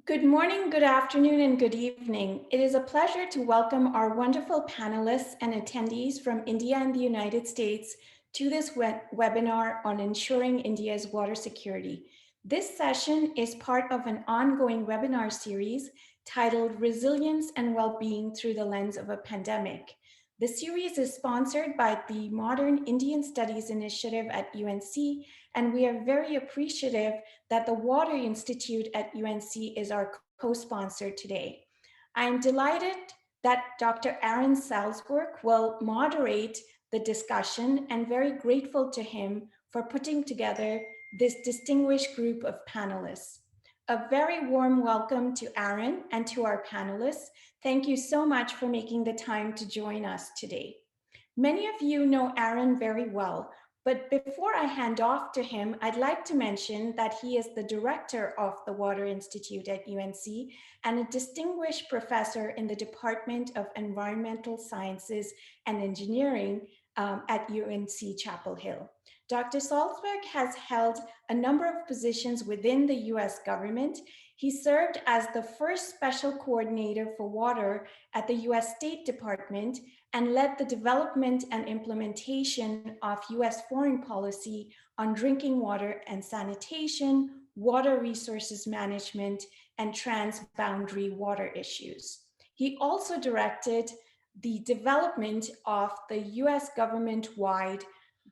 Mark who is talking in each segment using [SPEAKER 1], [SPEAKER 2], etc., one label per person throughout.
[SPEAKER 1] Good morning, good afternoon, and good evening. It is a pleasure to welcome our wonderful panelists and attendees from India and the United States to this webinar on ensuring India's water security. This session is part of an ongoing webinar series titled Resilience and Wellbeing Through the Lens of a Pandemic. The series is sponsored by the Modern Indian Studies Initiative at UNC, and we are very appreciative that the Water Institute at UNC is our co-sponsor today. I'm delighted that Dr. Aaron Salzberg will moderate the discussion and very grateful to him for putting together this distinguished group of panelists. A very warm welcome to Aaron and to our panelists. Thank you so much for making the time to join us today. Many of you know Aaron very well, but before I hand off to him, I'd like to mention that he is the director of the Water Institute at UNC and a distinguished professor in the Department of Environmental Sciences and Engineering at UNC Chapel Hill. Dr. Salzberg has held a number of positions within the US government. He served as the first special coordinator for water at the US State Department and led the development and implementation of US foreign policy on drinking water and sanitation, water resources management, and transboundary water issues. He also directed the development of the US government-wide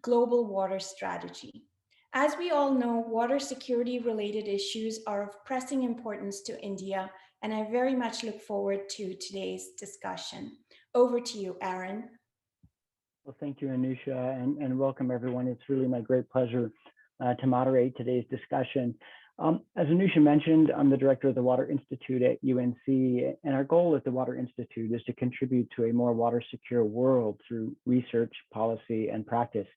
[SPEAKER 1] global water strategy. As we all know, water security related issues are of pressing importance to India, and I very much look forward to today's discussion. Over to you, Aaron.
[SPEAKER 2] Well, thank you, Anusha, and welcome everyone. It's really my great pleasure to moderate today's discussion. As Anusha mentioned, I'm the director of the Water Institute at UNC, and our goal at the Water Institute is to contribute to a more water secure world through research, policy, and practice.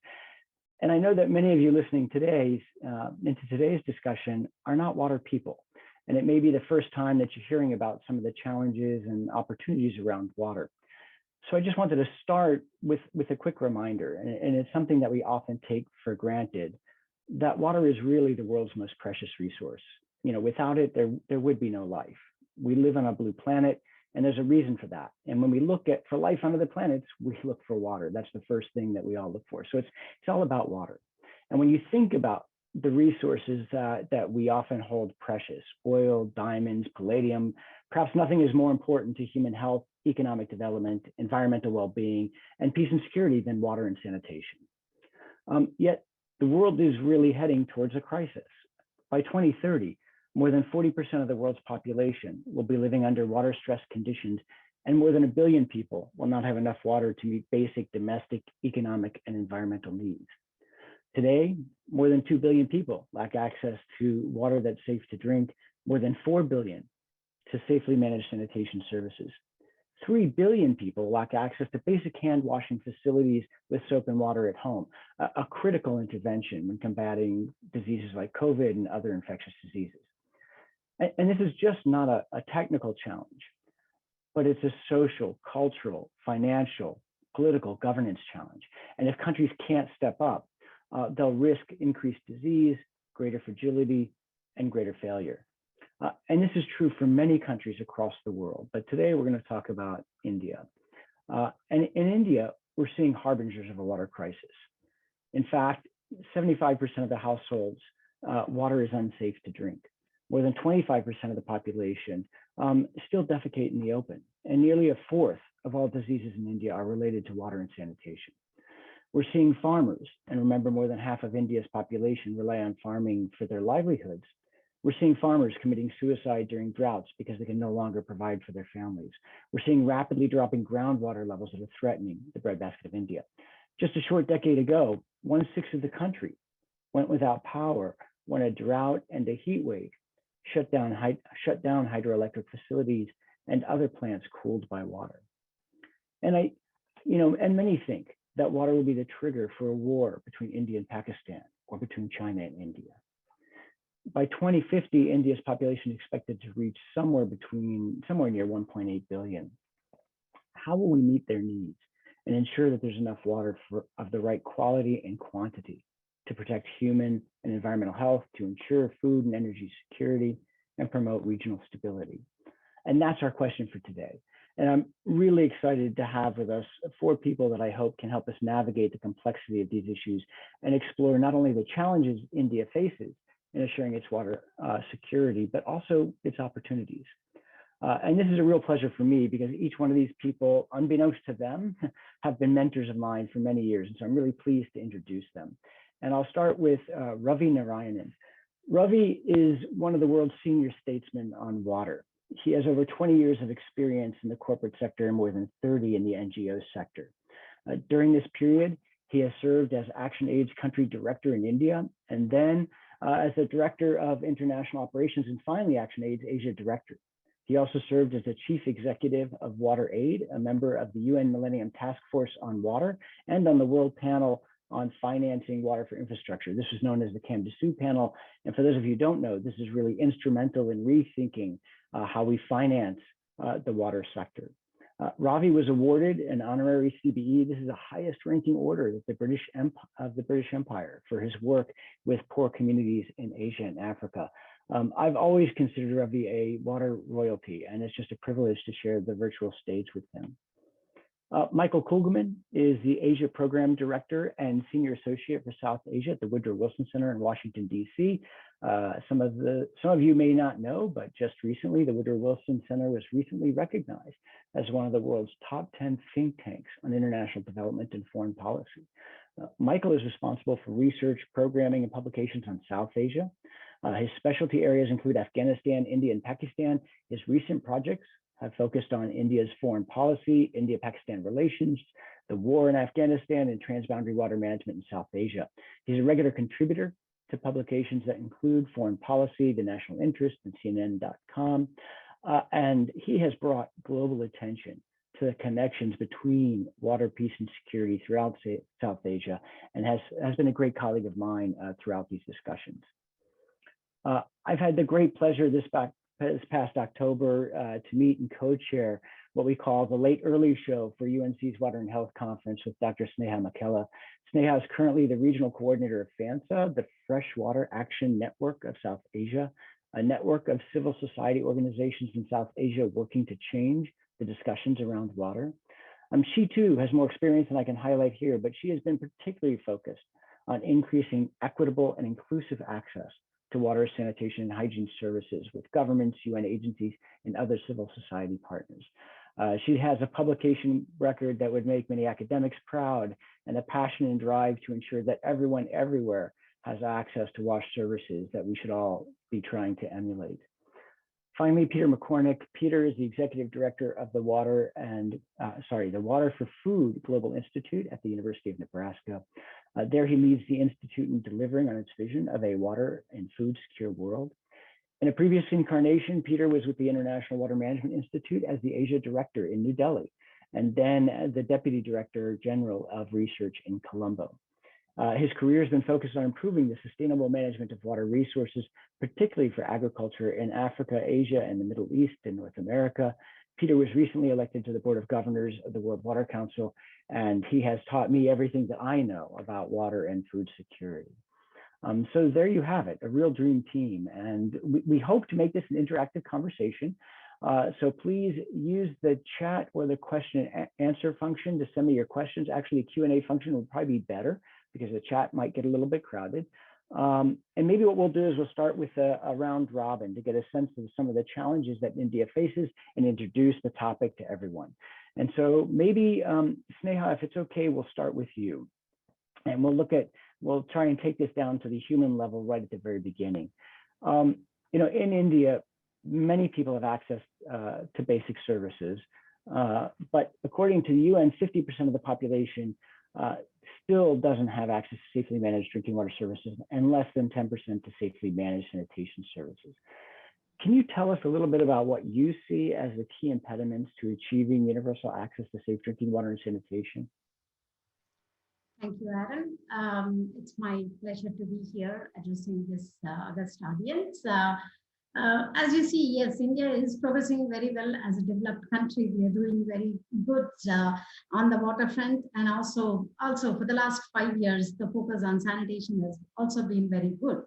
[SPEAKER 2] And I know that many of you listening into today's discussion are not water people, and it may be the first time that you're hearing about some of the challenges and opportunities around water. So I just wanted to start with a quick reminder, and it's something that we often take for granted, that water is really the world's most precious resource. You know, without it, there would be no life. We live on a blue planet, and there's a reason for that. And when we look for life on other planets, we look for water. That's the first thing that we all look for. So it's all about water. And when you think about the resources that we often hold precious, oil, diamonds, palladium, perhaps nothing is more important to human health, economic development, environmental well-being, and peace and security than water and sanitation. Yet the world is really heading towards a crisis. By 2030, more than 40% of the world's population will be living under water stress conditions, and more than 1 billion people will not have enough water to meet basic domestic, economic, and environmental needs. Today, more than 2 billion people lack access to water that's safe to drink, more than 4 billion to safely manage sanitation services. 3 billion people lack access to basic hand washing facilities with soap and water at home, a critical intervention when combating diseases like COVID and other infectious diseases. And this is just not a technical challenge, but it's a social, cultural, financial, political governance challenge. And if countries can't step up, they'll risk increased disease, greater fragility, and greater failure. And this is true for many countries across the world, but today we're going to talk about India. And in India, we're seeing harbingers of a water crisis. In fact, 75% of the households, water is unsafe to drink. More than 25% of the population still defecate in the open, and nearly a fourth of all diseases in India are related to water and sanitation. We're seeing farmers, and remember, more than half of India's population rely on farming for their livelihoods. We're seeing farmers committing suicide during droughts because they can no longer provide for their families. We're seeing rapidly dropping groundwater levels that are threatening the breadbasket of India. Just a short decade ago, 1/6 of the country went without power when a drought and a heat wave shut down hydroelectric facilities and other plants cooled by water. And many think that water will be the trigger for a war between India and Pakistan, or between China and India. By 2050, India's population is expected to reach somewhere near 1.8 billion. How will we meet their needs and ensure that there's enough water of the right quality and quantity to protect human and environmental health, to ensure food and energy security, and promote regional stability? And that's our question for today. And I'm really excited to have with us 4 people that I hope can help us navigate the complexity of these issues and explore not only the challenges India faces in assuring its water security, but also its opportunities. And this is a real pleasure for me because each one of these people, unbeknownst to them, have been mentors of mine for many years. And so I'm really pleased to introduce them. And I'll start with Ravi Narayanan. Ravi is one of the world's senior statesmen on water. He has over 20 years of experience in the corporate sector and more than 30 in the NGO sector. During this period, he has served as ActionAid's country director in India, and then as the director of international operations, and finally ActionAid's Asia director. He also served as the chief executive of WaterAid, a member of the UN Millennium Task Force on Water, and on the World Panel on Financing Water for Infrastructure. This was known as the Kamdassu panel. And for those of you who don't know, this is really instrumental in rethinking how we finance the water sector. Ravi was awarded an honorary CBE. This is the highest ranking order of the British Empire for his work with poor communities in Asia and Africa. I've always considered Ravi a water royalty, and it's just a privilege to share the virtual stage with him. Michael Kugelman is the Asia Program Director and Senior Associate for South Asia at the Woodrow Wilson Center in Washington, D.C. Some of you may not know, but just recently, the Woodrow Wilson Center was recently recognized as one of the world's top 10 think tanks on international development and foreign policy. Michael is responsible for research, programming, and publications on South Asia. His specialty areas include Afghanistan, India, and Pakistan. His recent projects have focused on India's foreign policy, India-Pakistan relations, the war in Afghanistan, and transboundary water management in South Asia. He's a regular contributor to publications that include Foreign Policy, The National Interest, and CNN.com. And he has brought global attention to the connections between water, peace, and security throughout South Asia, and has been a great colleague of mine throughout these discussions. I've had the great pleasure this past October to meet and co-chair what we call the late early show for UNC's Water and Health Conference with Dr. Sneha Makela. Sneha is currently the regional coordinator of FANSA, the Freshwater Action Network of South Asia, a network of civil society organizations in South Asia working to change the discussions around water. She too has more experience than I can highlight here, but she has been particularly focused on increasing equitable and inclusive access to water, sanitation, and hygiene services with governments, UN agencies, and other civil society partners. She has a publication record that would make many academics proud, and a passion and drive to ensure that everyone everywhere has access to wash services that we should all be trying to emulate. Finally, Peter McCormick. Peter is the executive director of the Water for Food Global Institute at the University of Nebraska. There he leads the Institute in delivering on its vision of a water and food secure world. In a previous incarnation, Peter was with the International Water Management Institute as the Asia Director in New Delhi, and then the Deputy Director General of Research in Colombo. His career has been focused on improving the sustainable management of water resources, particularly for agriculture in Africa, Asia, and the Middle East and North America. Peter was recently elected to the Board of Governors of the World Water Council, and he has taught me everything that I know about water and food security. So there you have it, a real dream team. And we hope to make this an interactive conversation. So please use the chat or the question and answer function to send me your questions. Actually, a Q&A function would probably be better because the chat might get a little bit crowded. And maybe what we'll do is we'll start with a round robin to get a sense of some of the challenges that India faces and introduce the topic to everyone. And so maybe, Sneha, if it's okay, we'll start with you. And we'll try and take this down to the human level right at the very beginning. In India, many people have access to basic services, but according to the UN, 50% of the population still doesn't have access to safely managed drinking water services and less than 10% to safely managed sanitation services. Can you tell us a little bit about what you see as the key impediments to achieving universal access to safe drinking water and sanitation?
[SPEAKER 3] Thank you, Aaron. It's my pleasure to be here addressing this august audience. As you see, yes, India is progressing very well as a developed country. We are doing very good on the waterfront, and also for the last 5 years, the focus on sanitation has also been very good.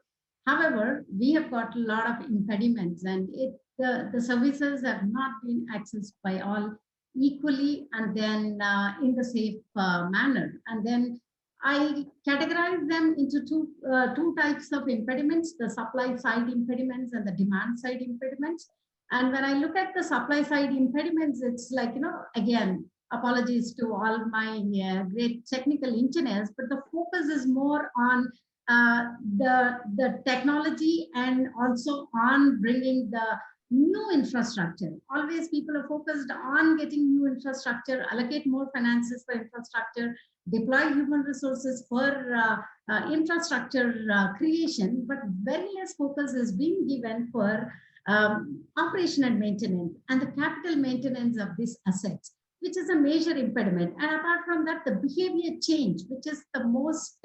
[SPEAKER 3] However, we have got a lot of impediments, and the services have not been accessed by all equally, and then in the safe manner. And then I categorize them into two types of impediments: the supply side impediments and the demand side impediments. And when I look at the supply side impediments, it's like, again, apologies to all my great technical engineers, but the focus is more on the technology and also on bringing the new infrastructure. Always people are focused on getting new infrastructure, allocate more finances for infrastructure, deploy human resources for infrastructure creation, but very less focus is being given for operation and maintenance and the capital maintenance of these assets, which is a major impediment. And apart from that, the behavior change, which is the most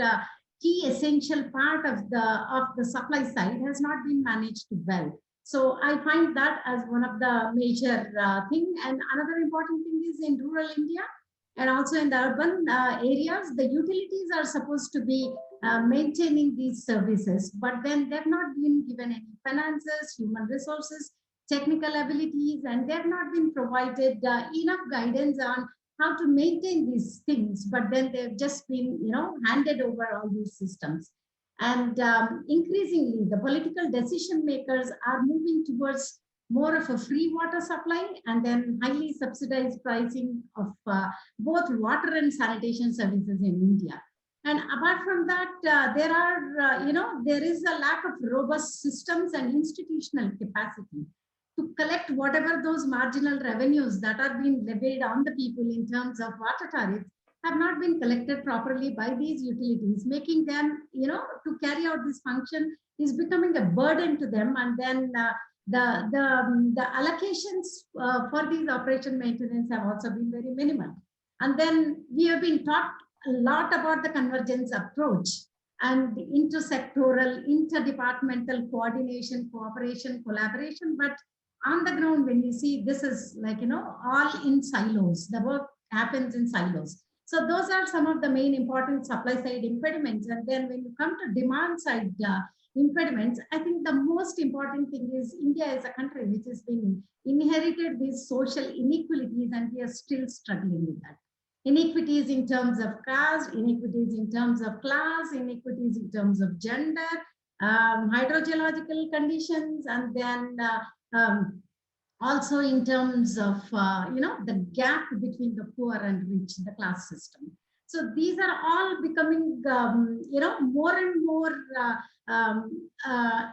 [SPEAKER 3] key essential part of the supply side, has not been managed well. So I find that as one of the major thing. And another important thing is in rural India and also in the urban areas, the utilities are supposed to be maintaining these services, but then they've not been given any finances, human resources, technical abilities, and they've not been provided enough guidance on how to maintain these things, but then they've just been, handed over all these systems. And increasingly, the political decision makers are moving towards more of a free water supply and then highly subsidized pricing of both water and sanitation services in India. And apart from that, there is a lack of robust systems and institutional capacity to collect whatever those marginal revenues that are being levied on the people in terms of water tariffs have not been collected properly by these utilities, making them, to carry out this function is becoming a burden to them. And then the allocations for these operation maintenance have also been very minimal. And then we have been taught a lot about the convergence approach and the intersectoral, interdepartmental coordination, cooperation, collaboration. But on the ground, when you see, this is like, all in silos. The work happens in silos. So those are some of the main important supply side impediments. And then when you come to demand side impediments, I think the most important thing is India is a country which has been inherited these social inequalities, and we are still struggling with that. Inequities in terms of caste, inequities in terms of class, inequities in terms of gender, hydrogeological conditions, and then also in terms of the gap between the poor and rich, the class system. So these are all becoming more and more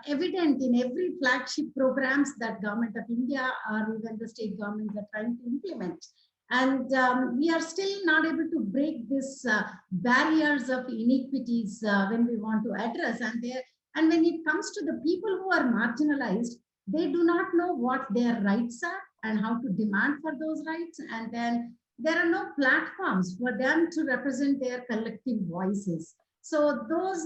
[SPEAKER 3] evident in every flagship programs that government of India or even the state governments are trying to implement. And we are still not able to break this barriers of inequities when we want to address. And when it comes to the people who are marginalized, they do not know what their rights are and how to demand for those rights. And then there are no platforms for them to represent their collective voices. So those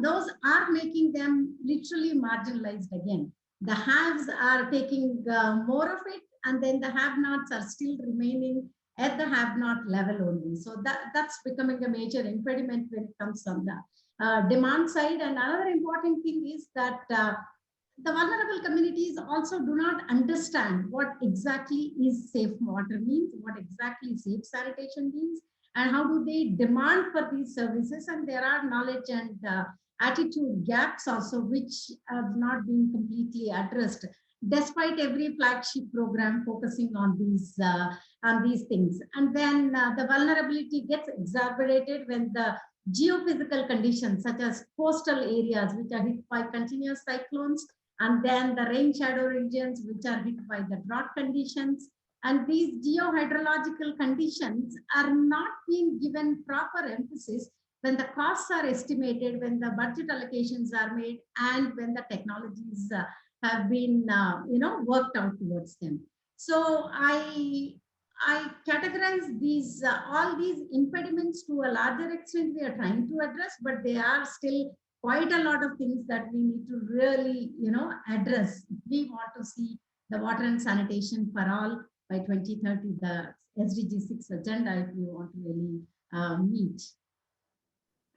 [SPEAKER 3] those are making them literally marginalized again. The haves are taking more of it, and then the have-nots are still remaining at the have-not level only. So that's becoming a major impediment when it comes on the demand side. And another important thing is that the vulnerable communities also do not understand what exactly is safe water means, what exactly safe sanitation means, and how do they demand for these services. And there are knowledge and attitude gaps also, which have not been completely addressed, despite every flagship program focusing on these things. And then the vulnerability gets exacerbated when the geophysical conditions, such as coastal areas, which are hit by continuous cyclones, and then the rain shadow regions, which are hit by the drought conditions. And these geohydrological conditions are not being given proper emphasis when the costs are estimated, when the budget allocations are made, and when the technologies have been worked out towards them. So I categorize these all these impediments to a larger extent we are trying to address, but they are still quite a lot of things that we need to really, address if we want to see the water and sanitation for all by 2030, the SDG 6 agenda, if we want to really meet.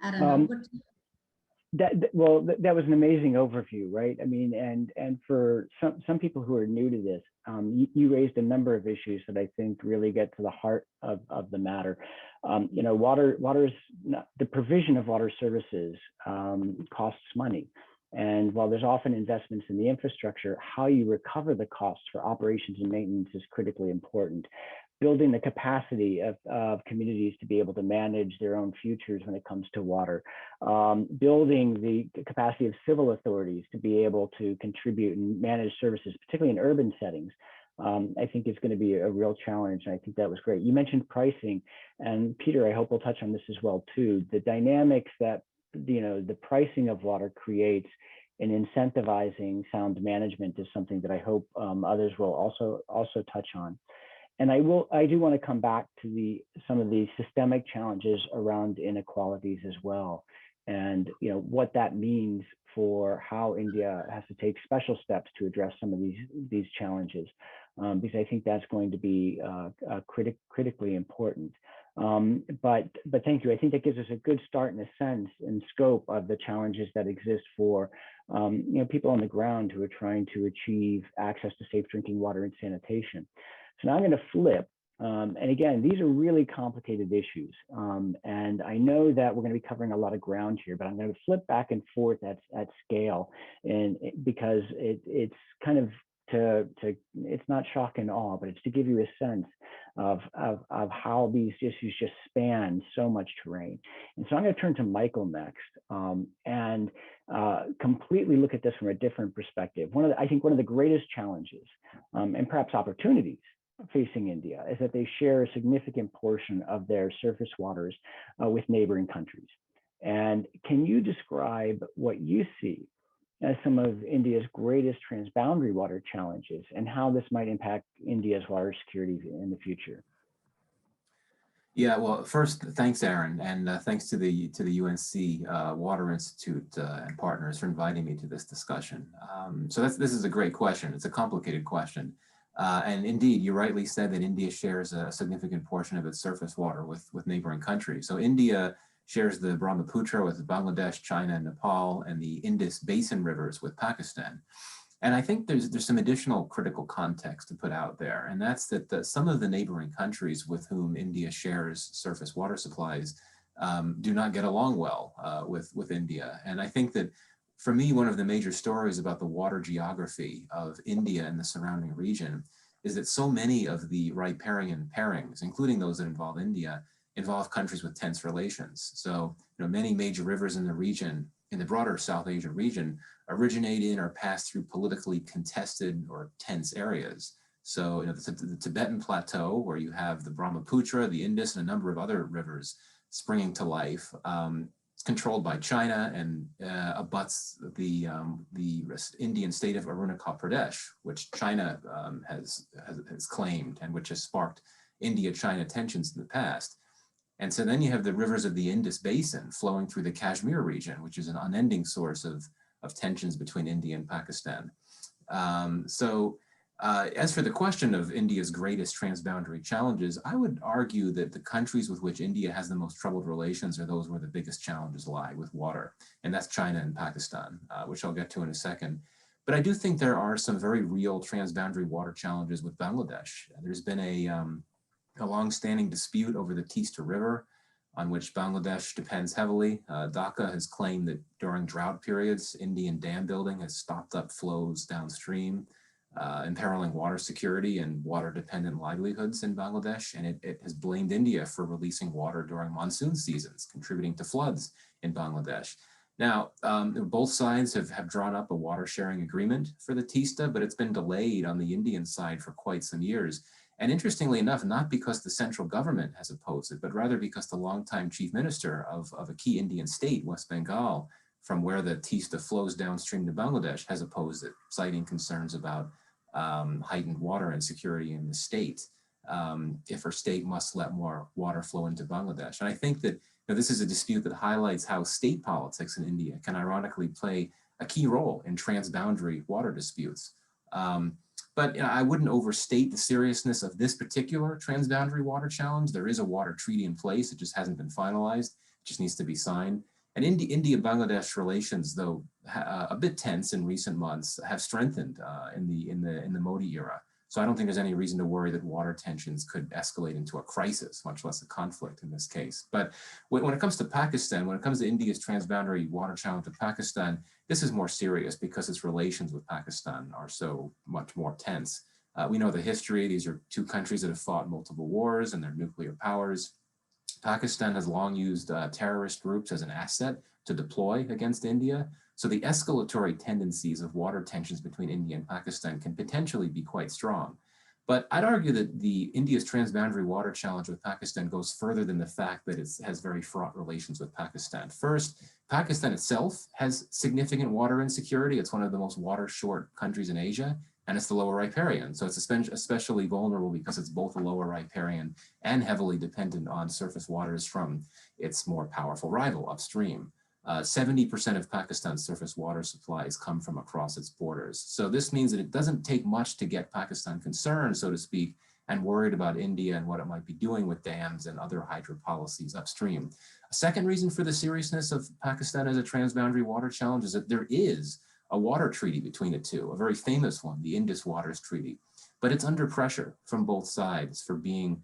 [SPEAKER 3] I don't know.
[SPEAKER 2] That was an amazing overview, right? I mean, and for some people who are new to this, you raised a number of issues that I think really get to the heart of the matter. You know, the provision of water services costs money. And while there's often investments in the infrastructure, how you recover the costs for operations and maintenance is critically important. Building the capacity of communities to be able to manage their own futures when it comes to water, building the capacity of civil authorities to be able to contribute and manage services, particularly in urban settings, I think is going to be a real challenge. And I think that was great. You mentioned pricing, and Peter, I hope we'll touch on this as well too. The dynamics that, you know, the pricing of water creates in incentivizing sound management is something that I hope others will also touch on. And I do want to come back to some of the systemic challenges around inequalities as well, and you know what that means for how India has to take special steps to address some of these challenges, because I think that's going to be critically important. But thank you. I think that gives us a good start in a sense and scope of the challenges that exist for you know, people on the ground who are trying to achieve access to safe drinking water and sanitation. So now I'm going to flip. And again, these are really complicated issues. And I know that we're going to be covering a lot of ground here, but I'm going to flip back and forth at scale, and because it's kind of it's not shock and awe, but it's to give you a sense of how these issues just span so much terrain. And so I'm going to turn to Michael next, and completely look at this from a different perspective. I think one of the greatest challenges, and perhaps opportunities facing India, is that they share a significant portion of their surface waters with neighboring countries. And can you describe what you see as some of India's greatest transboundary water challenges and how this might impact India's water security in the future?
[SPEAKER 4] Yeah, well, first, thanks, Aaron, and thanks to the UNC Water Institute and partners for inviting me to this discussion. So this is a great question. It's a complicated question. And indeed, you rightly said that India shares a significant portion of its surface water with neighboring countries. So India shares the Brahmaputra with Bangladesh, China, and Nepal, and the Indus Basin rivers with Pakistan. And I think there's some additional critical context to put out there, and that's that some of the neighboring countries with whom India shares surface water supplies do not get along well with India. And I think that for me, one of the major stories about the water geography of India and the surrounding region is that so many of the riparian pairings, including those that involve India, involve countries with tense relations. So, you know, many major rivers in the region, in the broader South Asia region, originate in or pass through politically contested or tense areas. So, you know, the Tibetan Plateau, where you have the Brahmaputra, the Indus, and a number of other rivers springing to life, it's controlled by China and abuts the Indian state of Arunachal Pradesh, which China has claimed and which has sparked India-China tensions in the past. And so then you have the rivers of the Indus Basin flowing through the Kashmir region, which is an unending source of tensions between India and Pakistan. As for the question of India's greatest transboundary challenges, I would argue that the countries with which India has the most troubled relations are those where the biggest challenges lie with water, and that's China and Pakistan, which I'll get to in a second. But I do think there are some very real transboundary water challenges with Bangladesh. There's been a long-standing dispute over the Teesta River, on which Bangladesh depends heavily. Dhaka has claimed that during drought periods, Indian dam building has stopped up flows downstream, imperiling water security and water-dependent livelihoods in Bangladesh, and it has blamed India for releasing water during monsoon seasons, contributing to floods in Bangladesh. Now, both sides have drawn up a water sharing agreement for the Teesta, but it's been delayed on the Indian side for quite some years. And interestingly enough, not because the central government has opposed it, but rather because the longtime chief minister of a key Indian state, West Bengal, from where the Teesta flows downstream to Bangladesh, has opposed it, citing concerns about heightened water insecurity in the state if her state must let more water flow into Bangladesh. And I think that this is a dispute that highlights how state politics in India can ironically play a key role in transboundary water disputes. But I wouldn't overstate the seriousness of this particular transboundary water challenge. There is a water treaty in place. It just hasn't been finalized. It just needs to be signed. And India-Bangladesh relations, though a bit tense in recent months, have strengthened in the Modi era. So I don't think there's any reason to worry that water tensions could escalate into a crisis, much less a conflict in this case. But when it comes to Pakistan, when it comes to India's transboundary water challenge with Pakistan, this is more serious because its relations with Pakistan are so much more tense. We know the history. These are two countries that have fought multiple wars and they're nuclear powers. Pakistan has long used terrorist groups as an asset to deploy against India. So the escalatory tendencies of water tensions between India and Pakistan can potentially be quite strong. But I'd argue that India's transboundary water challenge with Pakistan goes further than the fact that it has very fraught relations with Pakistan. First, Pakistan itself has significant water insecurity. It's one of the most water-short countries in Asia, and it's the lower riparian. So it's especially vulnerable because it's both a lower riparian and heavily dependent on surface waters from its more powerful rival upstream. 70% of Pakistan's surface water supplies come from across its borders. So this means that it doesn't take much to get Pakistan concerned, so to speak, and worried about India and what it might be doing with dams and other hydro policies upstream. A second reason for the seriousness of Pakistan as a transboundary water challenge is that there is a water treaty between the two, a very famous one, the Indus Waters Treaty, but it's under pressure from both sides for being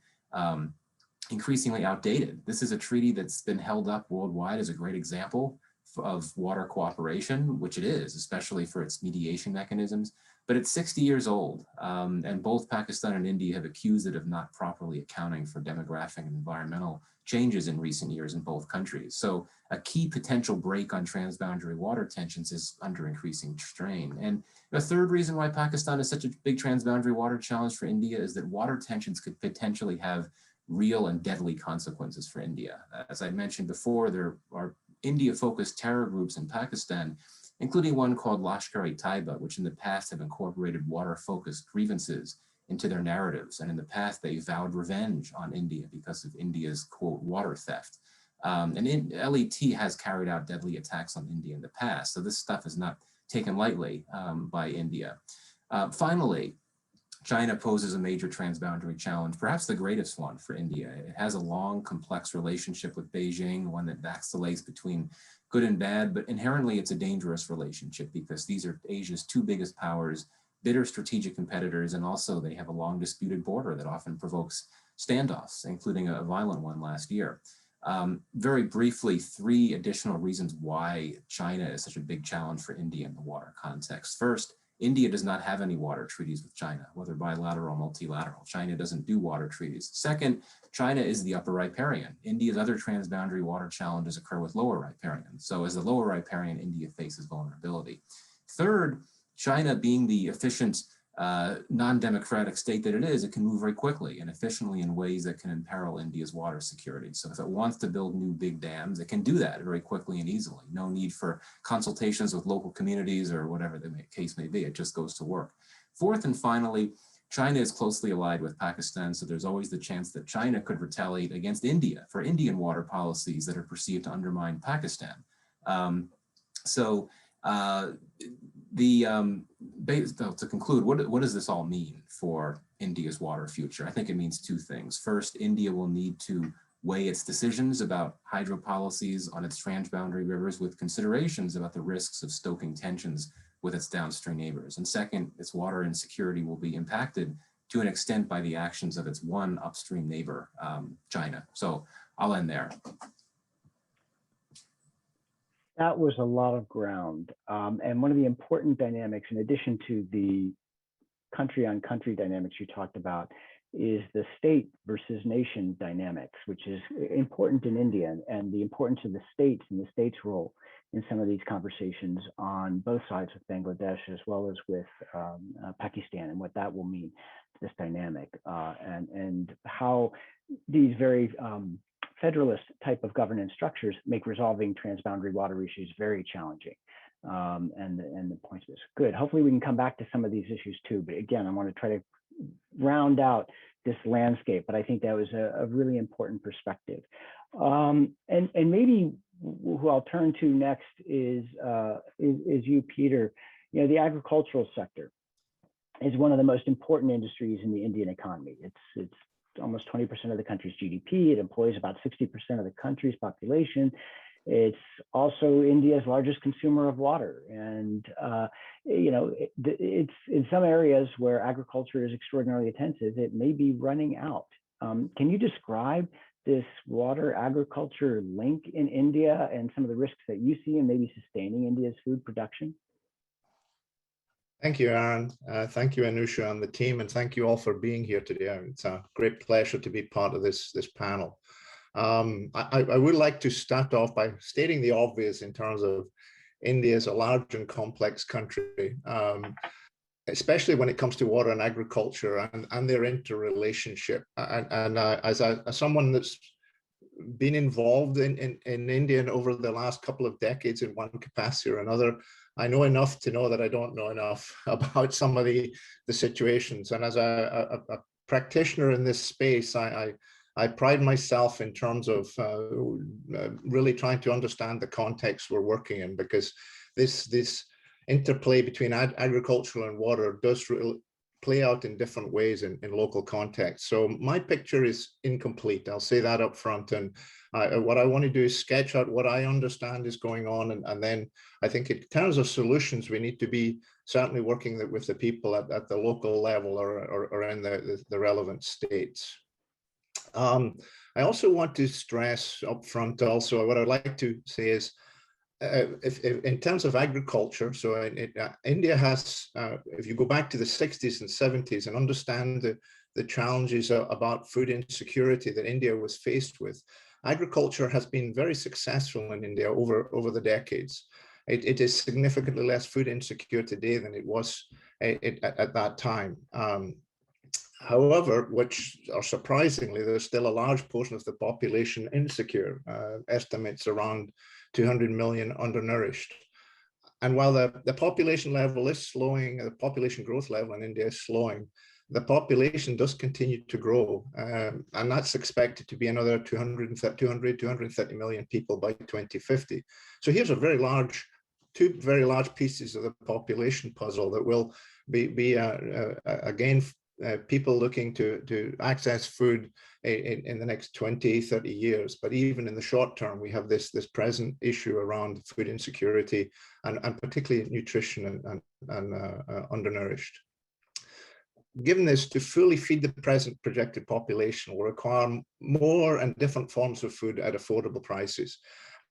[SPEAKER 4] increasingly outdated. This is a treaty that's been held up worldwide as a great example of water cooperation, which it is, especially for its mediation mechanisms, but it's 60 years old. And both Pakistan and India have accused it of not properly accounting for demographic and environmental changes in recent years in both countries. So a key potential break on transboundary water tensions is under increasing strain. And the third reason why Pakistan is such a big transboundary water challenge for India is that water tensions could potentially have real and deadly consequences for India. As I mentioned before, there are India-focused terror groups in Pakistan, including one called Lashkar-e-Taiba, which in the past have incorporated water-focused grievances into their narratives. And in the past, they vowed revenge on India because of India's, quote, water theft. LET has carried out deadly attacks on India in the past. So this stuff is not taken lightly by India. Finally, China poses a major transboundary challenge, perhaps the greatest one for India. It has a long, complex relationship with Beijing, one that vacillates between good and bad, but inherently it's a dangerous relationship because these are Asia's two biggest powers, bitter strategic competitors, and also they have a long disputed border that often provokes standoffs, including a violent one last year. Very briefly, three additional reasons why China is such a big challenge for India in the water context. First, India does not have any water treaties with China, whether bilateral or multilateral. China doesn't do water treaties. Second, China is the upper riparian. India's other transboundary water challenges occur with lower riparian. So as the lower riparian, India faces vulnerability. Third, China being the efficient, non-democratic state that it is, it can move very quickly and efficiently in ways that can imperil India's water security. So if it wants to build new big dams, it can do that very quickly and easily. No need for consultations with local communities or whatever the case may be. It just goes to work. Fourth and finally, China is closely allied with Pakistan, so there's always the chance that China could retaliate against India for Indian water policies that are perceived to undermine Pakistan. To conclude, what does this all mean for India's water future? I think it means two things. First, India will need to weigh its decisions about hydro policies on its transboundary rivers with considerations about the risks of stoking tensions with its downstream neighbors. And second, its water insecurity will be impacted to an extent by the actions of its one upstream neighbor, China. So I'll end there.
[SPEAKER 2] That was a lot of ground. And one of the important dynamics, in addition to the country on country dynamics you talked about, is the state versus nation dynamics, which is important in India, and the importance of the states and the state's role in some of these conversations on both sides with Bangladesh as well as with Pakistan, and what that will mean to this dynamic, and how these very federalist type of governance structures make resolving transboundary water issues very challenging. And the point is good. Hopefully we can come back to some of these issues too. But again, I want to try to round out this landscape, but I think that was a really important perspective. And maybe who I'll turn to next is you, Peter. You know, the agricultural sector is one of the most important industries in the Indian economy. It's almost 20% of the country's GDP. It employs about 60% of the country's population. It's also India's largest consumer of water. And, it's in some areas where agriculture is extraordinarily intensive, it may be running out. Can you describe this water agriculture link in India and some of the risks that you see in maybe sustaining India's food production?
[SPEAKER 5] Thank you, Aaron. Thank you, Anusha, and the team, and thank you all for being here today. It's a great pleasure to be part of this panel. I would like to start off by stating the obvious in terms of India is a large and complex country, especially when it comes to water and agriculture and their interrelationship. As someone that's been involved in India over the last couple of decades in one capacity or another, I know enough to know that I don't know enough about some of the situations. And as a practitioner in this space, I pride myself in terms of really trying to understand the context we're working in, because this interplay between agriculture and water does really play out in different ways in local contexts. So my picture is incomplete. I'll say that up front. And what I want to do is sketch out what I understand is going on. And then I think in terms of solutions, we need to be certainly working with the people at the local level or in the relevant states. I also want to stress up front also, what I'd like to say is, if in terms of agriculture, so India has, if you go back to the 60s and 70s and understand the challenges about food insecurity that India was faced with, agriculture has been very successful in India over the decades. It is significantly less food insecure today than it was at that time. However, which are surprisingly, there's still a large portion of the population insecure, estimates around 200 million undernourished. And while the population level is slowing, the population growth level in India is slowing, the population does continue to grow. And that's expected to be another 230 million people by 2050. So here's two very large pieces of the population puzzle that will be again, people looking to access food in the next 20, 30 years. But even in the short term, we have this present issue around food insecurity and particularly nutrition and undernourished. Given this, to fully feed the present projected population will require more and different forms of food at affordable prices.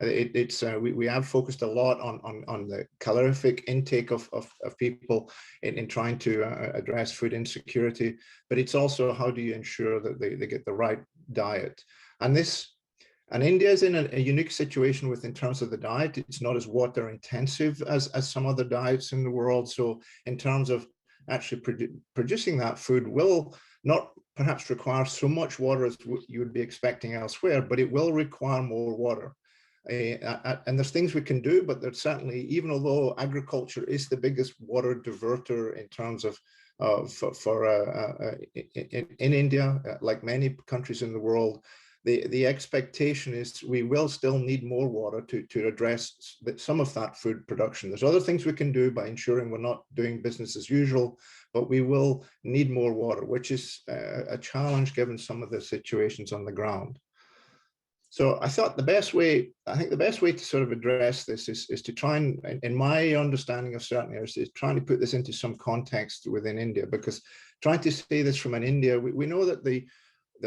[SPEAKER 5] We have focused a lot on the calorific intake of people in trying to address food insecurity, but it's also how do you ensure that they get the right diet. And India is in a unique situation in terms of the diet. It's not as water intensive as some other diets in the world. So in terms of actually producing that food will not perhaps require so much water as you would be expecting elsewhere, but it will require more water. And there's things we can do, but there's certainly, even although agriculture is the biggest water diverter in terms of in India, like many countries in the world, the expectation is we will still need more water to address some of that food production. There's other things we can do by ensuring we're not doing business as usual, but we will need more water, which is a challenge given some of the situations on the ground. So I thought the best way to sort of address this is to try and, in my understanding of certain areas, is trying to put this into some context within India, because trying to say this from an India, we know that the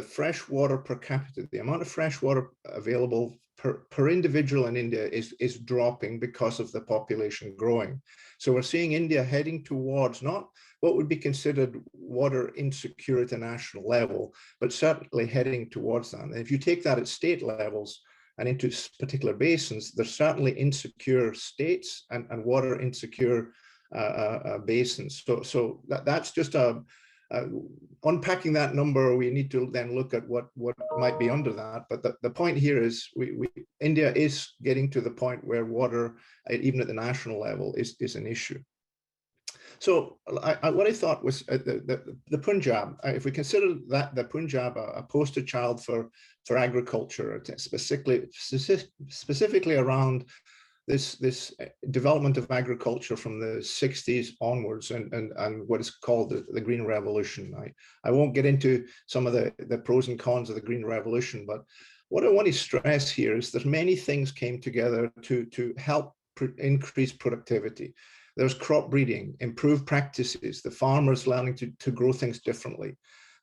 [SPEAKER 5] fresh water per capita, the amount of fresh water available per individual in India is dropping because of the population growing. So we're seeing India heading towards not what would be considered water insecure at a national level, but certainly heading towards that. And if you take that at state levels and into particular basins, there's certainly insecure states and water insecure basins. So that's just unpacking that number. We need to then look at what might be under that. But the point here is India is getting to the point where water, even at the national level, is an issue. So what I thought was the Punjab, if we consider that the Punjab a poster child for agriculture, specifically around this development of agriculture from the 60s onwards and what is called the Green Revolution. I won't get into some of the pros and cons of the Green Revolution, but what I want to stress here is that many things came together to help increase productivity. There's crop breeding, improved practices, the farmers learning to grow things differently.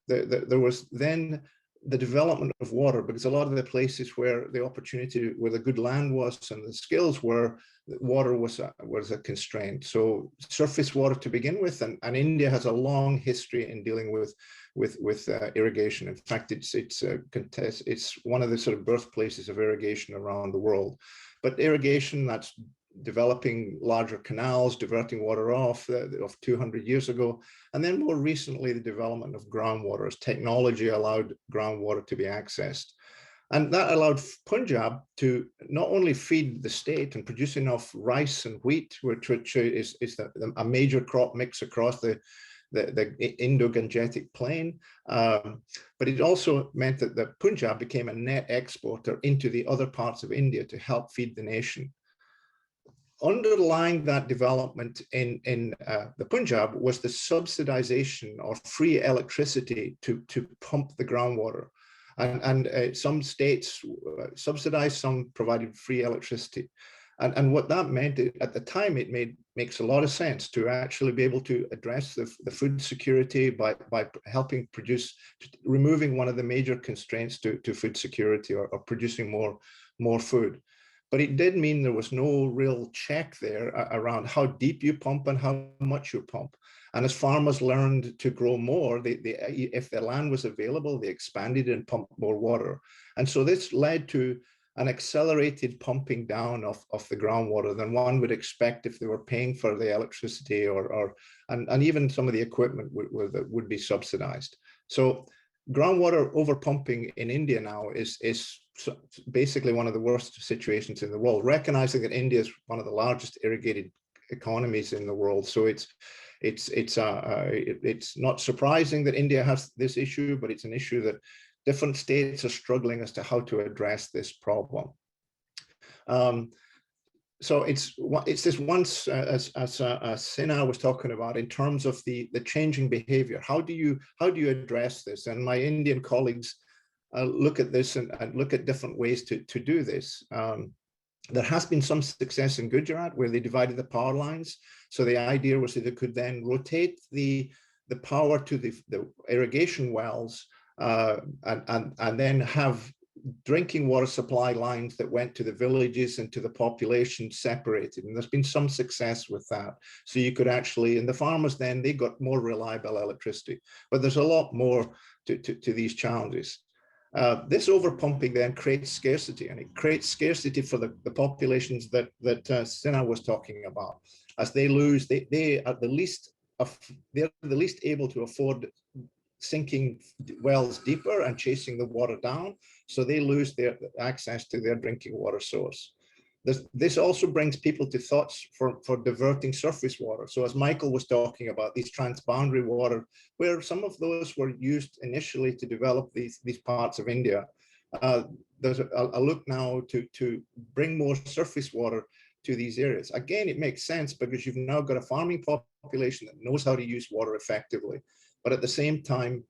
[SPEAKER 5] There was then the development of water, because a lot of the places where the opportunity, where the good land was and the skills were, water was a constraint. So surface water to begin with, and India has a long history in dealing with irrigation. In fact, it's one of the sort of birthplaces of irrigation around the world. But irrigation, that's developing larger canals, diverting water off of 200 years ago. And then more recently, the development of groundwater as technology allowed groundwater to be accessed. And that allowed Punjab to not only feed the state and produce enough rice and wheat, which is a major crop mix across the Indo-Gangetic plain, but it also meant that the Punjab became a net exporter into the other parts of India to help feed the nation. Underlying that development in the Punjab was the subsidization of free electricity to pump the groundwater. And some states subsidized, some provided free electricity. And what that meant, at the time, makes a lot of sense to actually be able to address the food security by helping produce, removing one of the major constraints to food security, or producing more food. But it did mean there was no real check there around how deep you pump and how much you pump. And as farmers learned to grow more, if the land was available, they expanded and pumped more water. And so this led to an accelerated pumping down of the groundwater than one would expect if they were paying for the electricity and even some of the equipment would be subsidized. So groundwater overpumping in India now is basically one of the worst situations in the world, recognizing that India is one of the largest irrigated economies in the world. So it's not surprising that India has this issue, but it's an issue that different states are struggling as to how to address this problem. So it's this once, as Sina was talking about, in terms of the changing behavior. How do you address this? And my Indian colleagues look at this and look at different ways to do this. There has been some success in Gujarat where they divided the power lines. So the idea was that they could then rotate the power to the irrigation wells and then have drinking water supply lines that went to the villages and to the population separated. And there's been some success with that. So you could actually, and the farmers then, they got more reliable electricity. But there's a lot more to these challenges. This overpumping then creates scarcity, and it creates scarcity for the populations that Sina was talking about. As they lose, they're the least able to afford sinking wells deeper and chasing the water down, so they lose their access to their drinking water source. This also brings people to thoughts for diverting surface water. So as Michael was talking about, these transboundary water, where some of those were used initially to develop these parts of India, there's a look now to bring more surface water to these areas. Again, it makes sense because you've now got a farming population that knows how to use water effectively. But at the same time,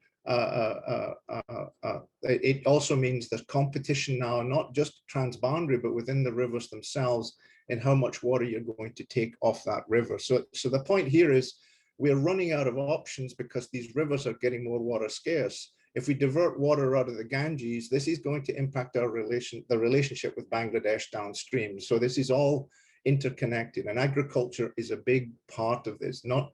[SPEAKER 5] it also means there's competition now, not just transboundary, but within the rivers themselves, in how much water you're going to take off that river. So the point here is we're running out of options because these rivers are getting more water scarce. If we divert water out of the Ganges, this is going to impact the relationship with Bangladesh downstream. So this is all interconnected, and agriculture is a big part of this, not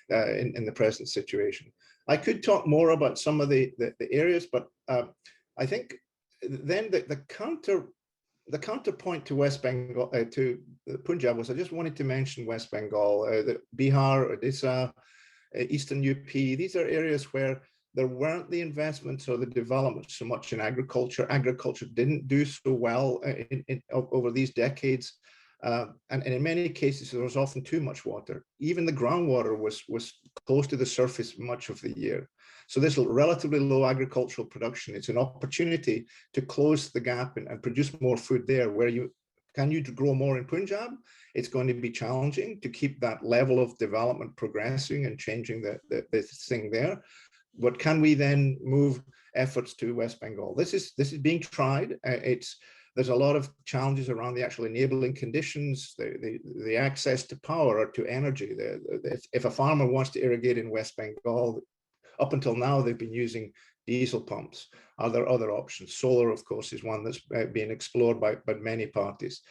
[SPEAKER 5] in the present situation. I could talk more about some of the areas, but I think then the counterpoint to West Bengal, to Punjab, was I just wanted to mention West Bengal, Bihar, Odisha, Eastern UP. These are areas where there weren't the investments or the development so much in agriculture. Agriculture didn't do so well over these decades. And in many cases, there was often too much water. Even the groundwater was close to the surface much of the year. So this relatively low agricultural production, it's an opportunity to close the gap and produce more food there. Where you grow more in Punjab, it's going to be challenging to keep that level of development progressing and changing the thing there. But can we then move efforts to West Bengal? This is being tried. There's a lot of challenges around the actual enabling conditions, the access to power or to energy. If a farmer wants to irrigate in West Bengal, up until now, they've been using diesel pumps. Are there other options? Solar, of course, is one that's being explored by many parties.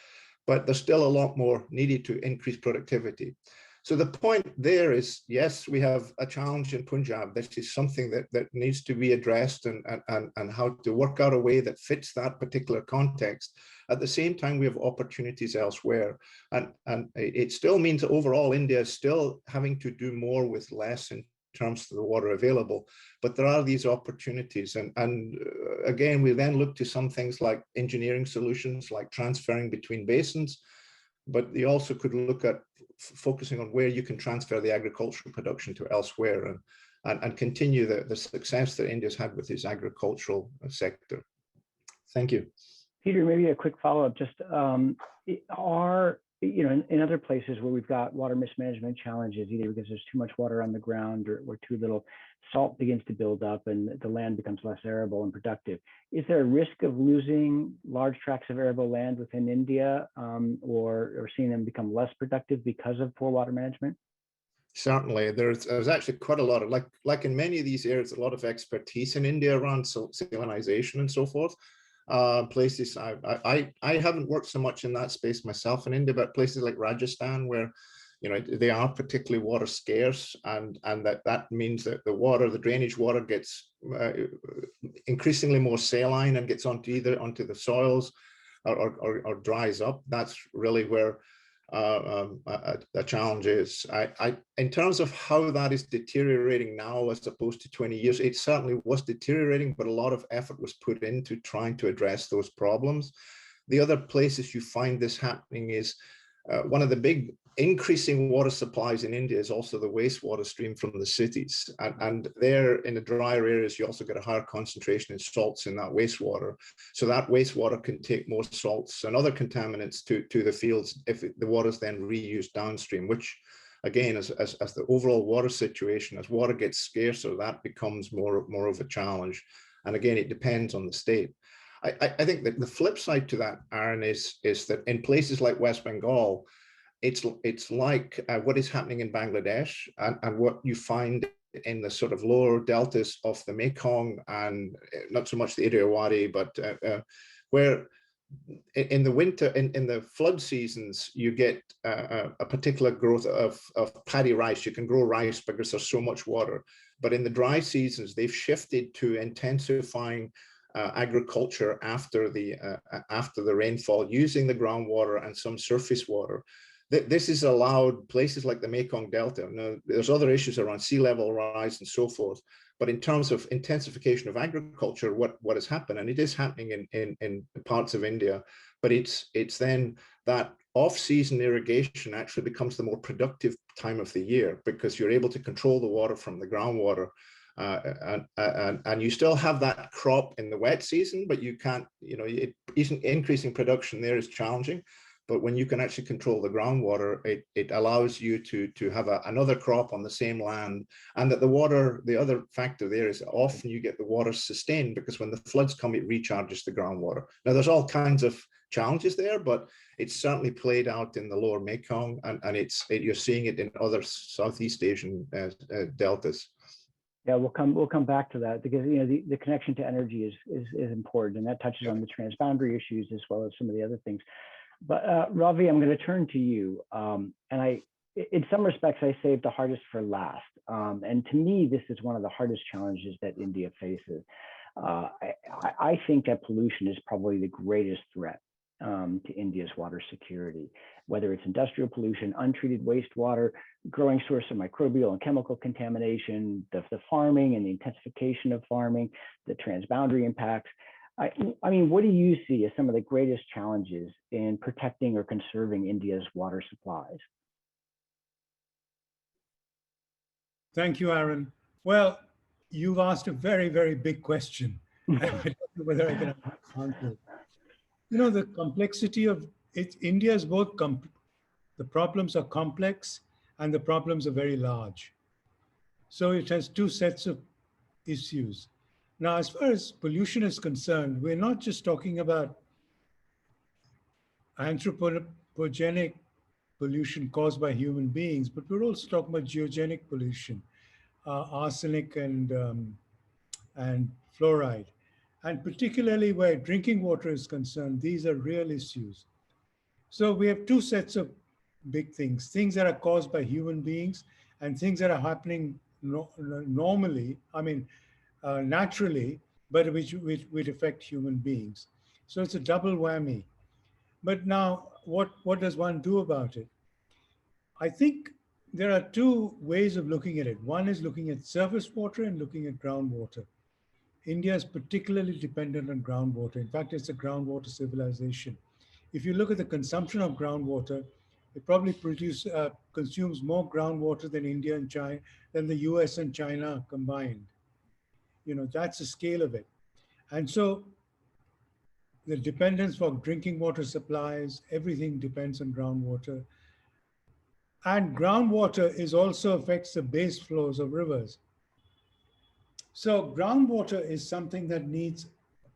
[SPEAKER 5] But there's still a lot more needed to increase productivity. So the point there is, yes, we have a challenge in Punjab. This is something that needs to be addressed and how to work out a way that fits that particular context. At the same time, we have opportunities elsewhere. And it still means that overall India is still having to do more with less in terms of the water available. But there are these opportunities. And again, we then look to some things like engineering solutions, like transferring between basins. But you also could look at focusing on where you can transfer the agricultural production to elsewhere and continue the success that India's had with its agricultural sector. Thank you.
[SPEAKER 2] Peter, maybe a quick follow-up. Just in other places where we've got water mismanagement challenges, either because there's too much water on the ground or too little, salt begins to build up and the land becomes less arable and productive. Is there a risk of losing large tracts of arable land within India or seeing them become less productive because of poor water management?
[SPEAKER 5] Certainly, there's actually quite a lot of, like in many of these areas, a lot of expertise in India around salinization and so forth. Places I haven't worked so much in that space myself in India, but places like Rajasthan where they are particularly water scarce, and that means that the drainage water gets increasingly more saline and gets onto the soils or dries up. That's really where a challenge is. In terms of how that is deteriorating now as opposed to 20 years, it certainly was deteriorating, but a lot of effort was put into trying to address those problems. The other places you find this happening is one of the big increasing water supplies in India is also the wastewater stream from the cities. And there in the drier areas, you also get a higher concentration in salts in that wastewater. So that wastewater can take more salts and other contaminants to the fields if the water is then reused downstream, which again, as the overall water situation, as water gets scarcer, that becomes more of a challenge. And again, it depends on the state. I think that the flip side to that, Aaron, is that in places like West Bengal, it's like what is happening in Bangladesh and what you find in the sort of lower deltas of the Mekong and not so much the Irrawaddy, but where in the winter, in the flood seasons, you get a particular growth of paddy rice. You can grow rice because there's so much water. But in the dry seasons, they've shifted to intensifying agriculture after the rainfall, using the groundwater and some surface water. This has allowed places like the Mekong Delta. Now, there's other issues around sea level rise and so forth, but in terms of intensification of agriculture, what has happened, and it is happening in parts of India, but it's then that off-season irrigation actually becomes the more productive time of the year because you're able to control the water from the groundwater. And you still have that crop in the wet season, but you can't, increasing production there is challenging. But when you can actually control the groundwater, it allows you to have another crop on the same land. And that the other factor there is often you get the water sustained because when the floods come, it recharges the groundwater. Now, there's all kinds of challenges there, but it's certainly played out in the lower Mekong, and you're seeing it in other Southeast Asian deltas.
[SPEAKER 2] Yeah, we'll come back to that because the connection to energy is important, and that touches on the transboundary issues as well as some of the other things. But Ravi, I'm going to turn to you, and in some respects, I saved the hardest for last. And to me, this is one of the hardest challenges that India faces. I think that pollution is probably the greatest threat to India's water security, whether it's industrial pollution, untreated wastewater, growing source of microbial and chemical contamination, the farming and the intensification of farming, the transboundary impacts. I mean, what do you see as some of the greatest challenges in protecting or conserving India's water supplies?
[SPEAKER 6] Thank you, Aaron. Well, you've asked a very, very big question. I don't know whether I can answer it. The complexity of it, India is both, the problems are complex and the problems are very large. So it has two sets of issues. Now, as far as pollution is concerned, we're not just talking about anthropogenic pollution caused by human beings, but we're also talking about geogenic pollution, arsenic and fluoride. And particularly where drinking water is concerned, these are real issues. So we have two sets of big things that are caused by human beings and things that are happening normally, naturally, but which affect human beings. So it's a double whammy. But now, what does one do about it? I think there are two ways of looking at it. One is looking at surface water and looking at groundwater. India is particularly dependent on groundwater. In fact, it's a groundwater civilization. If you look at the consumption of groundwater, it probably consumes more groundwater than India and China, than the US and China combined. You know, that's the scale of it. And so the dependence for drinking water supplies, everything depends on groundwater. And groundwater is also affects the base flows of rivers. So groundwater is something that needs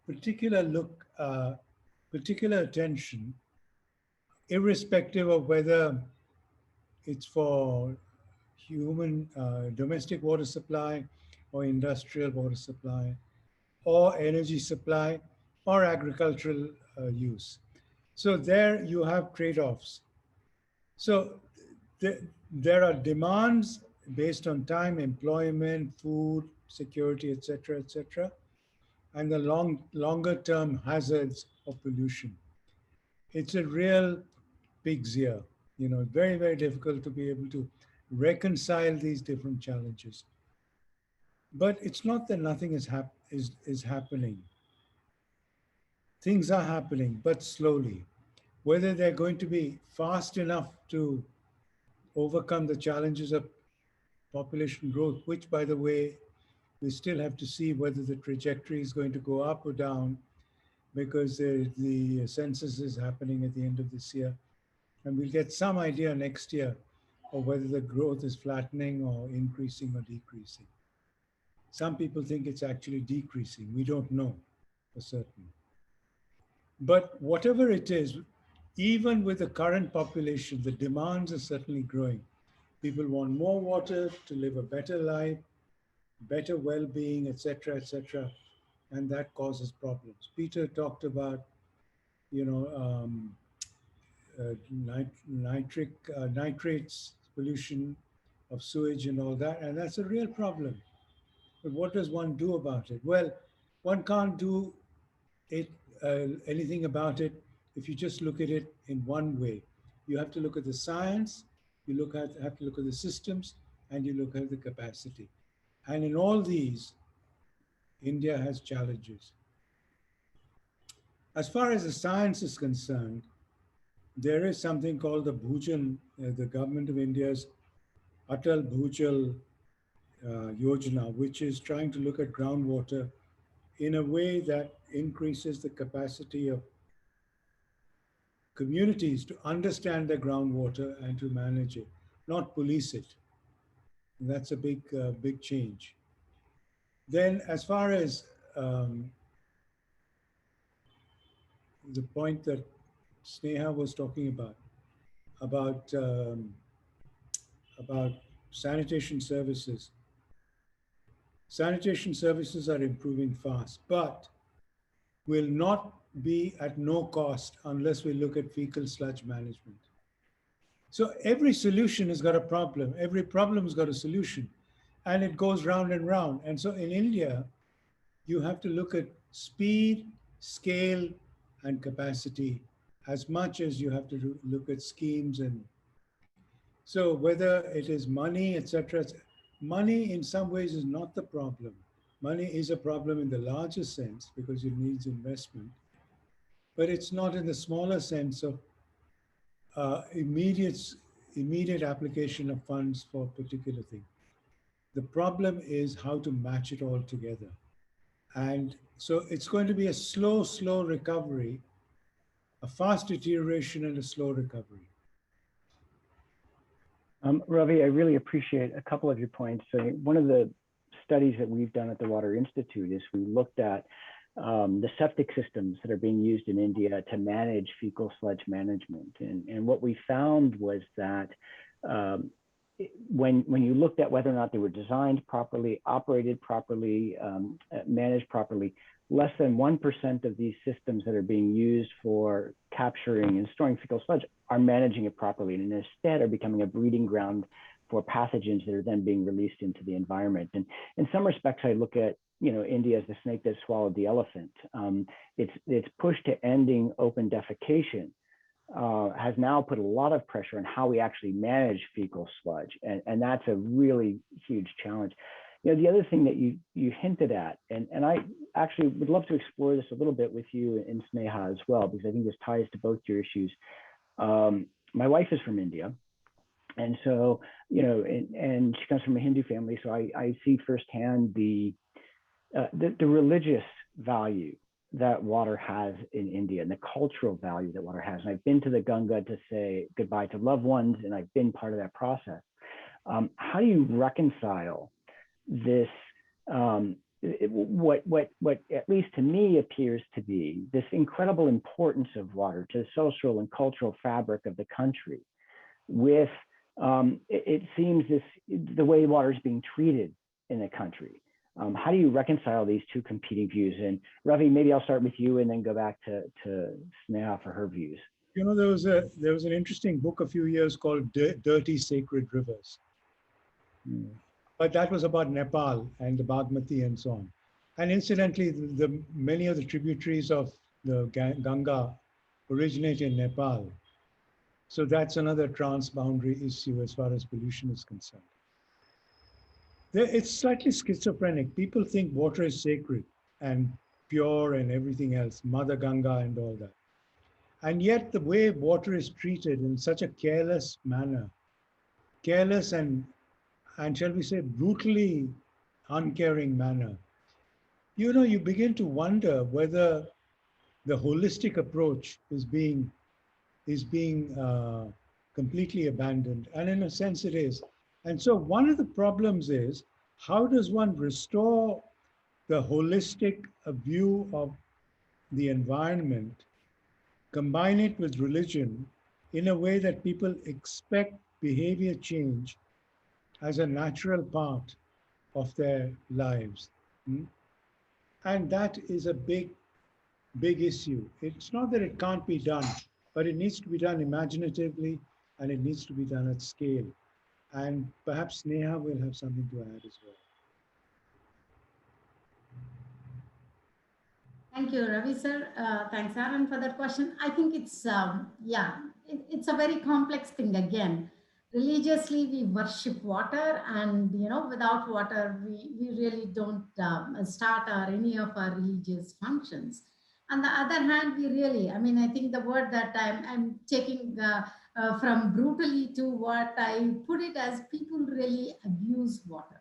[SPEAKER 6] particular look, particular attention, irrespective of whether it's for human domestic water supply or industrial water supply or energy supply or agricultural use. So there you have trade-offs. So there are demands based on time, employment, food, security, et cetera, and the longer term hazards of pollution. It's a real pig's ear, you know, very, very difficult to be able to reconcile these different challenges. But it's not that nothing is happening. Things are happening, but slowly. Whether they're going to be fast enough to overcome the challenges of population growth, which, by the way, we still have to see whether the trajectory is going to go up or down, because the census is happening at the end of this year. And we'll get some idea next year of whether the growth is flattening or increasing or decreasing. Some people think it's actually decreasing. We don't know for certain. But whatever it is, even with the current population, the demands are certainly growing. People want more water to live a better life, better well-being, et cetera, and that causes problems. Peter talked about, you know, nitrates, pollution of sewage and all that, and that's a real problem. But what does one do about it? Well, one can't do anything about it if you just look at it in one way. You have to look at the science, have to look at the systems, and you look at the capacity. And in all these, India has challenges. As far as the science is concerned, there is something called the Bhujal, the government of India's Atal Bhujal Yojana, which is trying to look at groundwater in a way that increases the capacity of communities to understand their groundwater and to manage it, not police it. And that's a big change. Then, as far as the point that Sneha was talking about sanitation services. Sanitation services are improving fast, but will not be at no cost unless we look at fecal sludge management. So every solution has got a problem. Every problem has got a solution, and it goes round and round. And so in India, you have to look at speed, scale, and capacity as much as you have to look at schemes. And so whether it is money, etc., money in some ways is not the problem. Money is a problem in the larger sense because it needs investment, but it's not in the smaller sense of immediate application of funds for a particular thing. The problem is how to match it all together. And so it's going to be a slow recovery, a fast deterioration and a slow recovery.
[SPEAKER 2] Ravi, I really appreciate a couple of your points. So one of the studies that we've done at the Water Institute is we looked at the septic systems that are being used in India to manage fecal sludge management. And what we found was that when you looked at whether or not they were designed properly, operated properly, managed properly, less than 1% of these systems that are being used for capturing and storing fecal sludge are managing it properly, and instead are becoming a breeding ground for pathogens that are then being released into the environment. And in some respects, I look at India as the snake that swallowed the elephant. Its push to ending open defecation has now put a lot of pressure on how we actually manage fecal sludge, and that's a really huge challenge. The other thing that you hinted at, and I actually would love to explore this a little bit with you and Sneha as well, because I think this ties to both your issues. My wife is from India, and so and she comes from a Hindu family, so I see firsthand the religious value that water has in India and the cultural value that water has. And I've been to the Ganga to say goodbye to loved ones, and I've been part of that process. How do you reconcile this, what at least to me appears to be this incredible importance of water to the social and cultural fabric of the country, with it seems the way water is being treated in the country? How do you reconcile these two competing views? And Ravi, maybe I'll start with you and then go back to Sneha for her views.
[SPEAKER 6] There was an interesting book a few years called Dirty Sacred Rivers. But that was about Nepal and the Bagmati and so on. And incidentally, many of the tributaries of the Ganga originate in Nepal. So that's another transboundary issue as far as pollution is concerned. It's slightly schizophrenic. People think water is sacred and pure and everything else, Mother Ganga and all that. And yet the way water is treated in such a careless manner, careless and shall we say brutally uncaring manner, you begin to wonder whether the holistic approach is being completely abandoned. And in a sense it is. And so one of the problems is, how does one restore the holistic view of the environment, combine it with religion in a way that people expect behavior change as a natural part of their lives? And that is a big issue. It's not that it can't be done, but it needs to be done imaginatively, and it needs to be done at scale. And perhaps Sneha will have something to add as well.
[SPEAKER 3] Thank you, Ravi sir. Thanks, Aaron, for that question. I think it's, it's a very complex thing again. Religiously, we worship water, and without water, we really don't start any of our religious functions. On the other hand, we really, I think the word that I'm taking from brutally to what I put it as, people really abuse water.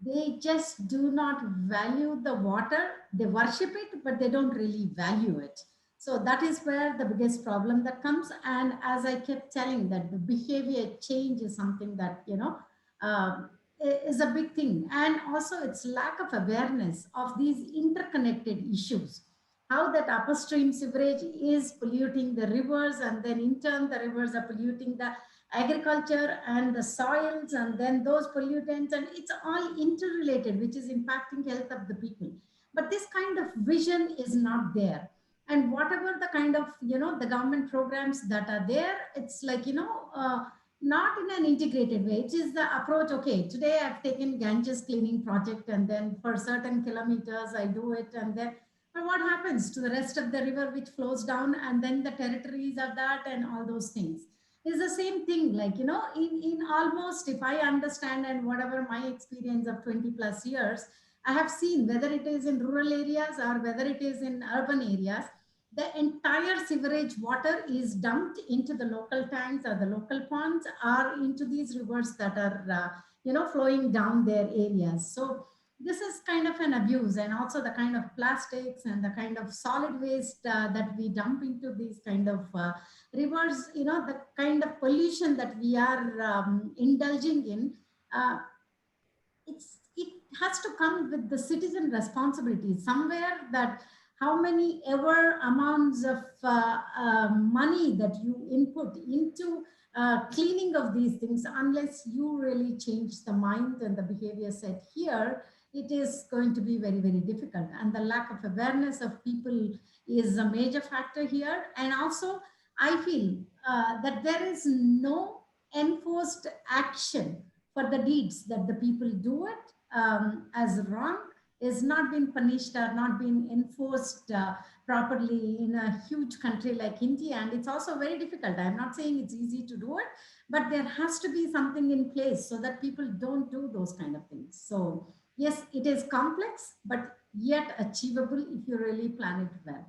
[SPEAKER 3] They just do not value the water. They worship it, but they don't really value it. So that is where the biggest problem that comes. And as I kept telling, that the behavior change is something that is a big thing. And also it's lack of awareness of these interconnected issues, how that upstream sewerage is polluting the rivers, and then in turn the rivers are polluting the agriculture and the soils, and then those pollutants, and it's all interrelated, which is impacting health of the people. But this kind of vision is not there. And whatever the kind of the government programs that are there, it's like not in an integrated way. It is the approach, okay, today I've taken Ganges cleaning project, and then for certain kilometers I do it, and then but what happens to the rest of the river which flows down, and then the territories of that and all those things? Is the same thing, like in almost, if I understand, and whatever my experience of 20 plus years, I have seen, whether it is in rural areas or whether it is in urban areas, the entire sewerage water is dumped into the local tanks or the local ponds, or into these rivers that are flowing down their areas. So this is kind of an abuse. And also the kind of plastics and the kind of solid waste that we dump into these kind of rivers, the kind of pollution that we are indulging in, it has to come with the citizen responsibility somewhere, that how many ever amounts of money that you input into cleaning of these things, unless you really change the mind and the behavior set here, it is going to be very, very difficult. And the lack of awareness of people is a major factor here. And also, I feel that there is no enforced action for the deeds that the people do it as wrong, is not being punished or not being enforced properly in a huge country like India. And it's also very difficult. I'm not saying it's easy to do it, but there has to be something in place so that people don't do those kind of things. So yes, it is complex, but yet achievable if you really plan it well.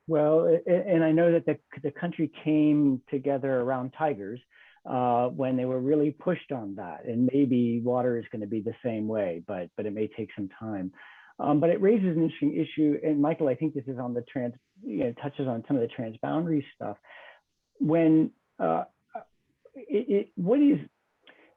[SPEAKER 2] Well, and I know that the country came together around tigers when they were really pushed on that, and maybe water is going to be the same way, but it may take some time. But it raises an interesting issue, and Michael, I think this is on the touches on some of the transboundary stuff. When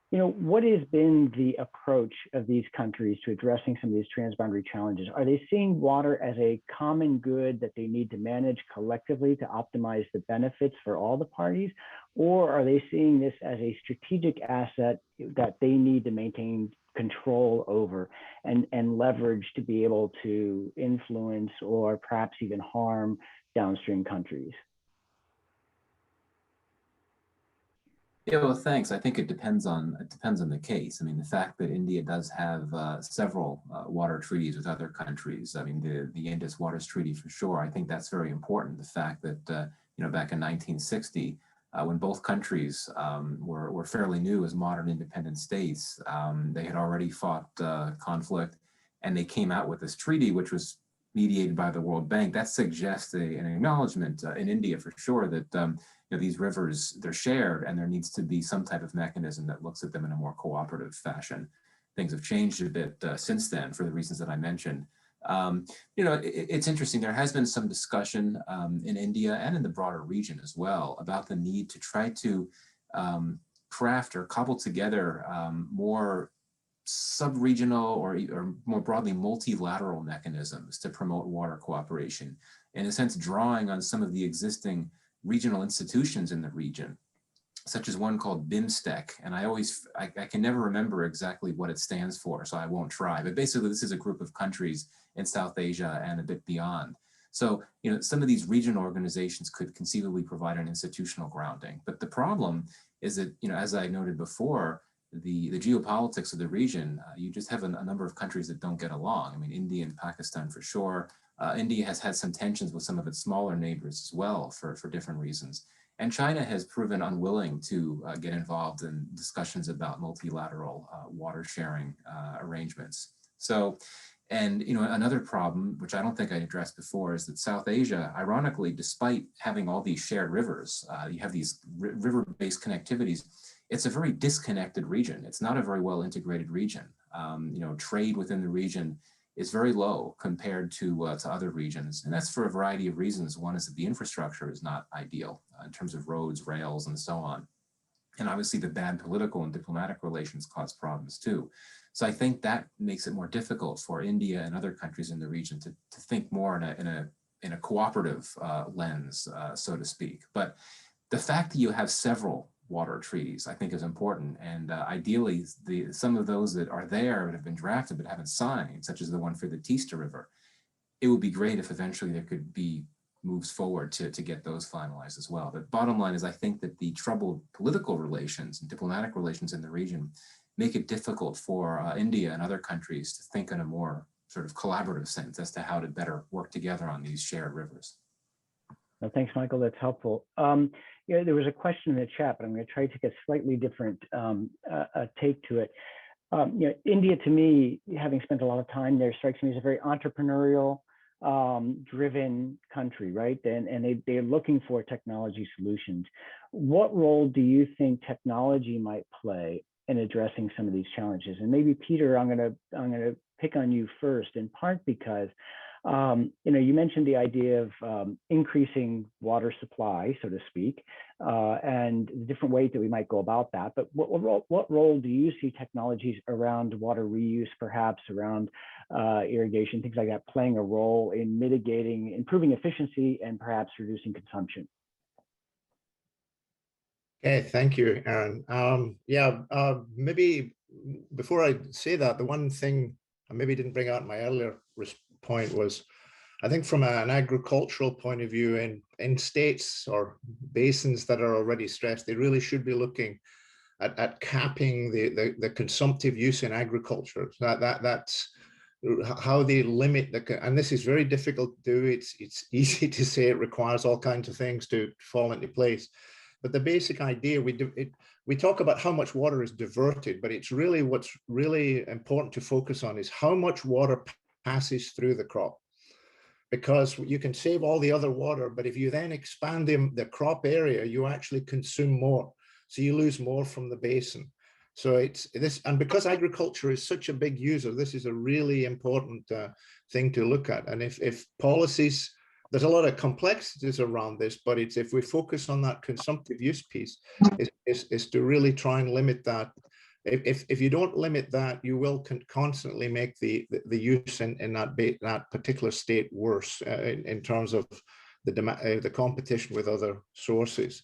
[SPEAKER 2] what has been the approach of these countries to addressing some of these transboundary challenges? Are they seeing water as a common good that they need to manage collectively to optimize the benefits for all the parties? Or are they seeing this as a strategic asset that they need to maintain control over and leverage to be able to influence or perhaps even harm downstream countries?
[SPEAKER 4] Yeah, well, thanks. I think it depends on the case. I mean, the fact that India does have several water treaties with other countries. I mean, the Indus Waters Treaty for sure. I think that's very important. The fact that back in 1960, when both countries were fairly new as modern independent states, they had already fought conflict, and they came out with this treaty, which was mediated by the World Bank. That suggests an acknowledgement in India for sure that these rivers, they're shared, and there needs to be some type of mechanism that looks at them in a more cooperative fashion. Things have changed a bit since then for the reasons that I mentioned. It's interesting. There has been some discussion in India and in the broader region as well about the need to try to craft or cobble together more sub-regional or more broadly multilateral mechanisms to promote water cooperation, in a sense drawing on some of the existing regional institutions in the region, such as one called BIMSTEC. And I can never remember exactly what it stands for, so I won't try. But basically, this is a group of countries in South Asia and a bit beyond. So, some of these regional organizations could conceivably provide an institutional grounding. But the problem is that, as I noted before, the geopolitics of the region, you just have a number of countries that don't get along. I mean, India and Pakistan for sure. India has had some tensions with some of its smaller neighbors as well for different reasons. And China has proven unwilling to get involved in discussions about multilateral water sharing arrangements. So, and another problem, which I don't think I addressed before, is that South Asia, ironically, despite having all these shared rivers, you have these river-based connectivities, it's a very disconnected region. It's not a very well integrated region. Trade within the region is very low compared to other regions. And that's for a variety of reasons. One is that the infrastructure is not ideal in terms of roads, rails, and so on. And obviously the bad political and diplomatic relations cause problems too. So I think that makes it more difficult for India and other countries in the region to think more in a cooperative lens, so to speak. But the fact that you have several water treaties, I think, is important. And ideally, some of those that are there that have been drafted but haven't signed, such as the one for the Teesta River, it would be great if eventually there could be moves forward to get those finalized as well. But bottom line is, I think that the troubled political relations and diplomatic relations in the region make it difficult for India and other countries to think in a more sort of collaborative sense as to how to better work together on these shared rivers.
[SPEAKER 2] Well, thanks, Michael. That's helpful. There was a question in the chat, but I'm going to try to take a slightly different take to it. India, to me, having spent a lot of time there, strikes me as a very entrepreneurial driven country, right? And they're looking for technology solutions. What role do you think technology might play in addressing some of these challenges? And maybe Peter, I'm going to pick on you first, in part because You mentioned the idea of increasing water supply, so to speak, and the different ways that we might go about that. But what role do you see technologies around water reuse, perhaps around irrigation, things like that, playing a role in mitigating, improving efficiency, and perhaps reducing consumption?
[SPEAKER 5] Okay, thank you, Aaron. Maybe before I say that, the one thing I maybe didn't bring out in my earlier point was, I think from an agricultural point of view, in states or basins that are already stressed, they really should be looking at capping the consumptive use in agriculture. That's how they limit and this is very difficult to do. It's easy to say, it requires all kinds of things to fall into place. But the basic idea, we talk about how much water is diverted, but it's really, what's really important to focus on is how much water passes through the crop. Because you can save all the other water, but if you then expand the crop area, you actually consume more. So you lose more from the basin. So it's this, and because agriculture is such a big user, this is a really important thing to look at. And if policies, there's a lot of complexities around this, but it's, if we focus on that consumptive use piece, is to really try and limit that. If you don't limit that, you will constantly make the use in that particular state worse in terms of the competition with other sources.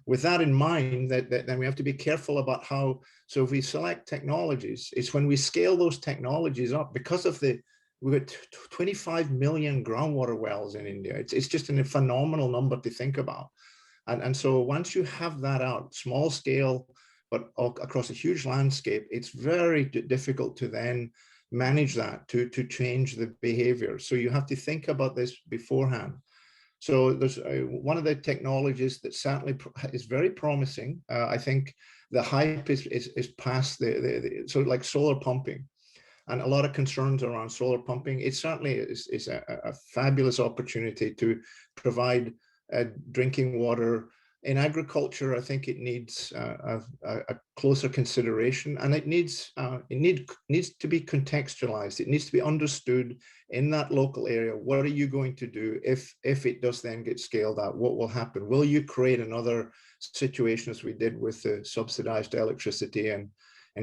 [SPEAKER 5] With that in mind, then we have to be careful about how. So if we select technologies, it's when we scale those technologies up, because of we've got 25 million groundwater wells in India. It's just a phenomenal number to think about. And so once you have that out, small scale, but across a huge landscape, it's very difficult to then manage that, to change the behavior. So you have to think about this beforehand. So there's one of the technologies that certainly is very promising. I think the hype is past so like solar pumping, and a lot of concerns around solar pumping. It certainly is a fabulous opportunity to provide drinking water. In agriculture, I think it needs a closer consideration, and it needs to be contextualized. It needs to be understood in that local area. What are you going to do if it does then get scaled out? What will happen? Will you create another situation as we did with the subsidized electricity in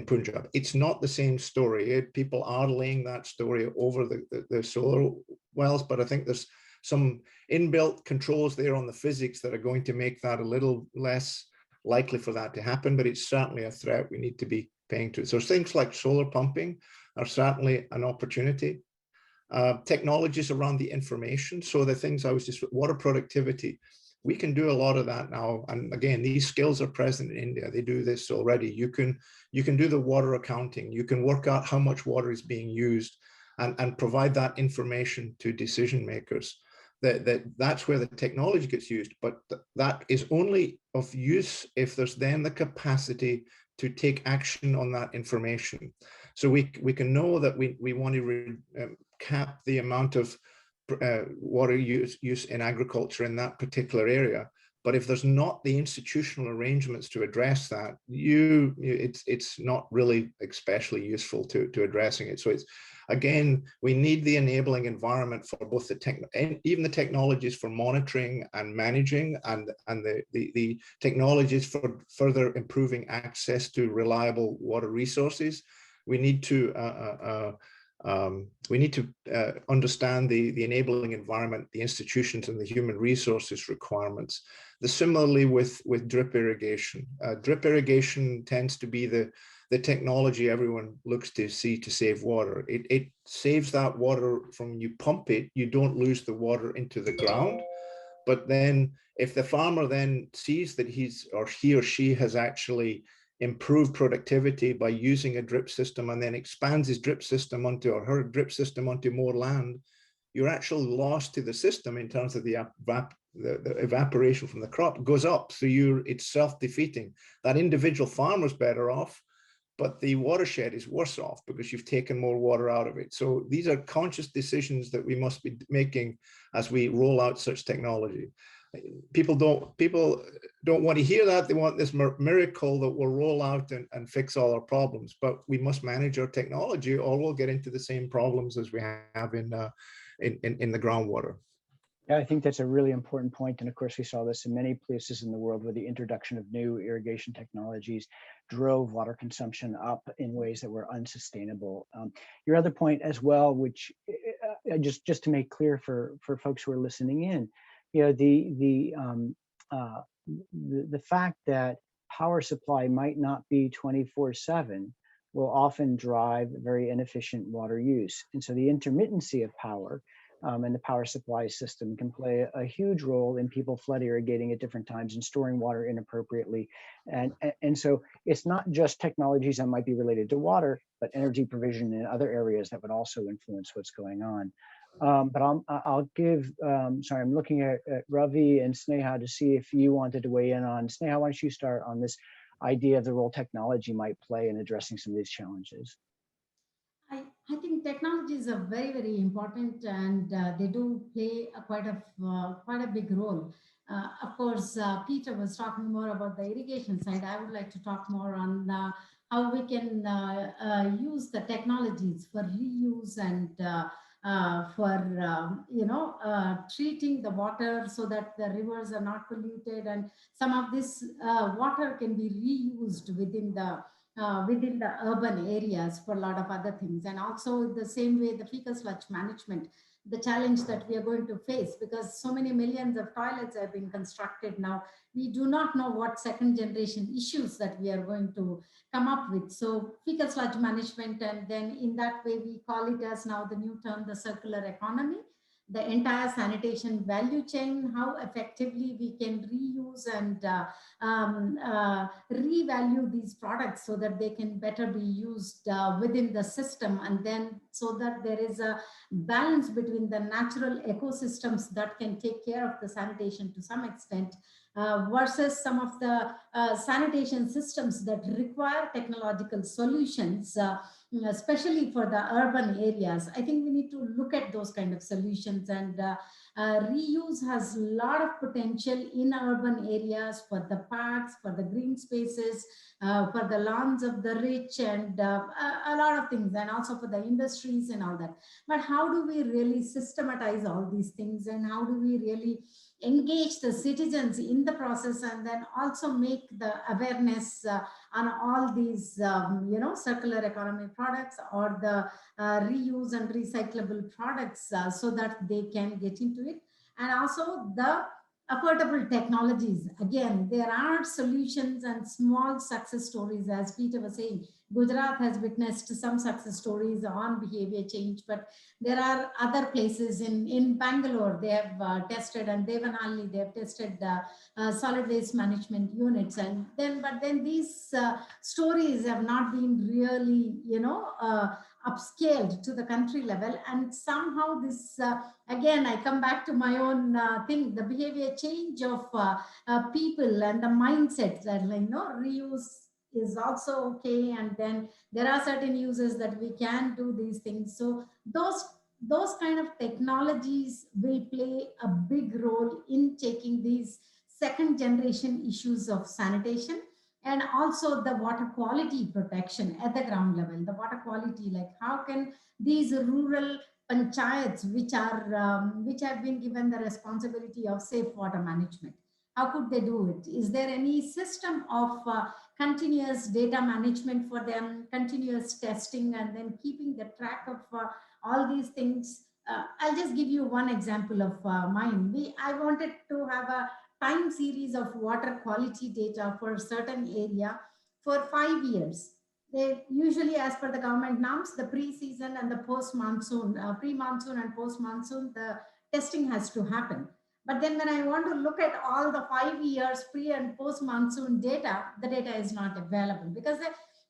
[SPEAKER 5] Punjab? It's not the same story. People are laying that story over the solar wells, but I think there's some inbuilt controls there on the physics that are going to make that a little less likely for that to happen, but it's certainly a threat we need to be paying to. So things like solar pumping are certainly an opportunity. Technologies around the information. So the things I was just, water productivity, we can do a lot of that now. And again, these skills are present in India. They do this already. You can do the water accounting. You can work out how much water is being used and provide that information to decision makers. That's where the technology gets used, but that is only of use if there's then the capacity to take action on that information. So we can know that we want to cap the amount of water use in agriculture in that particular area. But if there's not the institutional arrangements to address that, it's not really especially useful to addressing it. So it's, again, we need the enabling environment for both even the technologies for monitoring and managing, and the technologies for further improving access to reliable water resources. We need to understand the enabling environment, the institutions, and the human resources requirements. Similarly with drip irrigation. Drip irrigation tends to be the technology everyone looks to see to save water. It saves that water from when you pump it, you don't lose the water into the ground. But then if the farmer then sees that he or she has actually improved productivity by using a drip system and then expands his drip system or her drip system onto more land, you're actually lost to the system in terms of the evaporation from the crop goes up. So it's self-defeating. That individual farmer's better off, but the watershed is worse off because you've taken more water out of it. So these are conscious decisions that we must be making as we roll out such technology. People don't want to hear that. They want this miracle that will roll out and fix all our problems. But we must manage our technology, or we'll get into the same problems as we have in in the groundwater.
[SPEAKER 2] Yeah, I think that's a really important point. And of course, we saw this in many places in the world where the introduction of new irrigation technologies drove water consumption up in ways that were unsustainable. Your other point as well, which just to make clear for folks who are listening in, you know, the fact that power supply might not be 24/7 will often drive very inefficient water use. And so the intermittency of power and the power supply system can play a huge role in people flood irrigating at different times and storing water inappropriately. And so it's not just technologies that might be related to water, but energy provision in other areas that would also influence what's going on. But I'll give, sorry, I'm looking at Ravi and Sneha to see if you wanted to weigh in on. Sneha, why don't you start on this idea of the role technology might play in addressing some of these challenges?
[SPEAKER 3] I think technologies are very, very important, and they do play quite a big role. Of course, Peter was talking more about the irrigation side. I would like to talk more on how we can use the technologies for reuse and for treating the water so that the rivers are not polluted, and some of this water can be reused within the urban areas for a lot of other things. And also the same way, the fecal sludge management, the challenge that we are going to face, because so many millions of toilets have been constructed now. We do not know what second generation issues that we are going to come up with. So fecal sludge management, and then in that way, we call it as now the new term, the circular economy. The entire sanitation value chain, how effectively we can reuse and revalue these products so that they can better be used within the system, and then so that there is a balance between the natural ecosystems that can take care of the sanitation to some extent versus some of the sanitation systems that require technological solutions, especially for the urban areas. I think we need to look at those kind of solutions, and reuse has a lot of potential in urban areas for the parks, for the green spaces, for the lawns of the rich, and a lot of things, and also for the industries and all that. But how do we really systematize all these things, and how do we really engage the citizens in the process, and then also make the awareness on all these circular economy products or the reuse and recyclable products so that they can get into it. And also the affordable technologies. Again, there are solutions and small success stories, as Peter was saying. Gujarat has witnessed some success stories on behavior change, but there are other places in Bangalore, they have tested, and Devanali, they have tested solid waste management units. And then, but then these stories have not been really, upscaled to the country level. And somehow this, again, I come back to my own thing, the behavior change of people and the mindset that, reuse is also okay. And then there are certain uses that we can do these things. So those kind of technologies will play a big role in taking these second generation issues of sanitation, and also the water quality protection at the ground level. The water quality, like how can these rural panchayats, which have been given the responsibility of safe water management, how could they do it? Is there any system of continuous data management for them, continuous testing, and then keeping the track of all these things? I'll just give you one example of mine. I wanted to have a time series of water quality data for a certain area for 5 years. They usually, as per the government norms, the pre-season and the post-monsoon, pre-monsoon and post-monsoon, the testing has to happen. But then when I want to look at all the 5 years pre and post-monsoon data, the data is not available because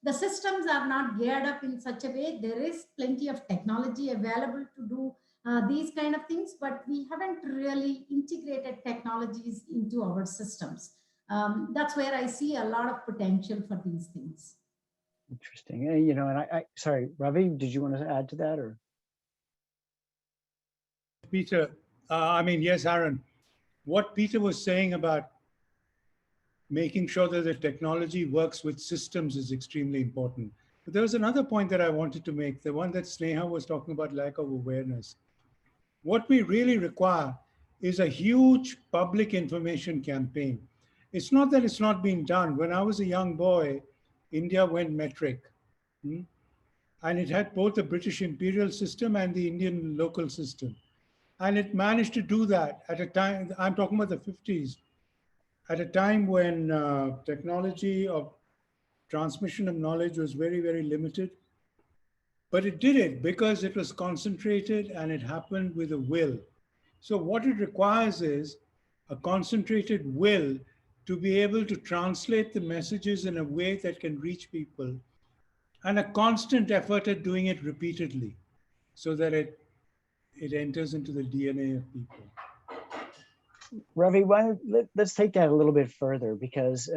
[SPEAKER 3] the systems are not geared up in such a way. There is plenty of technology available to do these kind of things, but we haven't really integrated technologies into our systems. That's where I see a lot of potential for these things.
[SPEAKER 2] Interesting. And, and I sorry, Ravi, did you want to add to that, or?
[SPEAKER 6] Peter, yes, Aaron, what Peter was saying about making sure that the technology works with systems is extremely important. But there was another point that I wanted to make, the one that Sneha was talking about, lack of awareness. What we really require is a huge public information campaign. It's not that it's not being done. When I was a young boy, India went metric. Hmm? And it had both the British imperial system and the Indian local system. And it managed to do that at a time, I'm talking about the 50s, at a time when technology of transmission of knowledge was very, very limited. But it did it because it was concentrated and it happened with a will. So, what it requires is a concentrated will to be able to translate the messages in a way that can reach people, and a constant effort at doing it repeatedly so that it enters into the DNA of people.
[SPEAKER 2] Ravi, let's take that a little bit further, because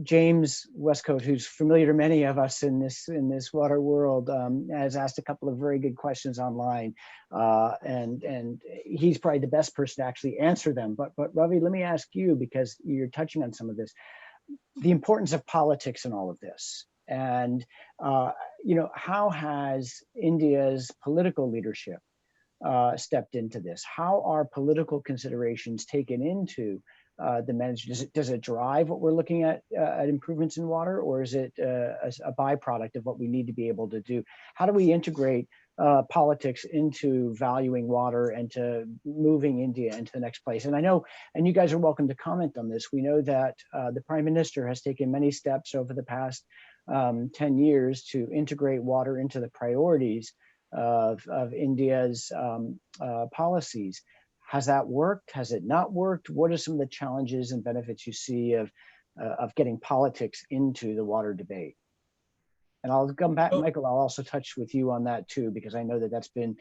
[SPEAKER 2] James Westcote, who's familiar to many of us in this water world, has asked a couple of very good questions online, and he's probably the best person to actually answer them. But Ravi, let me ask you, because you're touching on some of this, the importance of politics in all of this, and how has India's political leadership stepped into this? How are political considerations taken into the management? Does it drive what we're looking at improvements in water, or is it a byproduct of what we need to be able to do? How do we integrate politics into valuing water and to moving India into the next place? And I know, and you guys are welcome to comment on this, we know that the Prime Minister has taken many steps over the past 10 years to integrate water into the priorities of India's policies. Has that worked? Has it not worked? What are some of the challenges and benefits you see of getting politics into the water debate? And I'll come back, Michael, I'll also touch with you on that too, because I know that that's been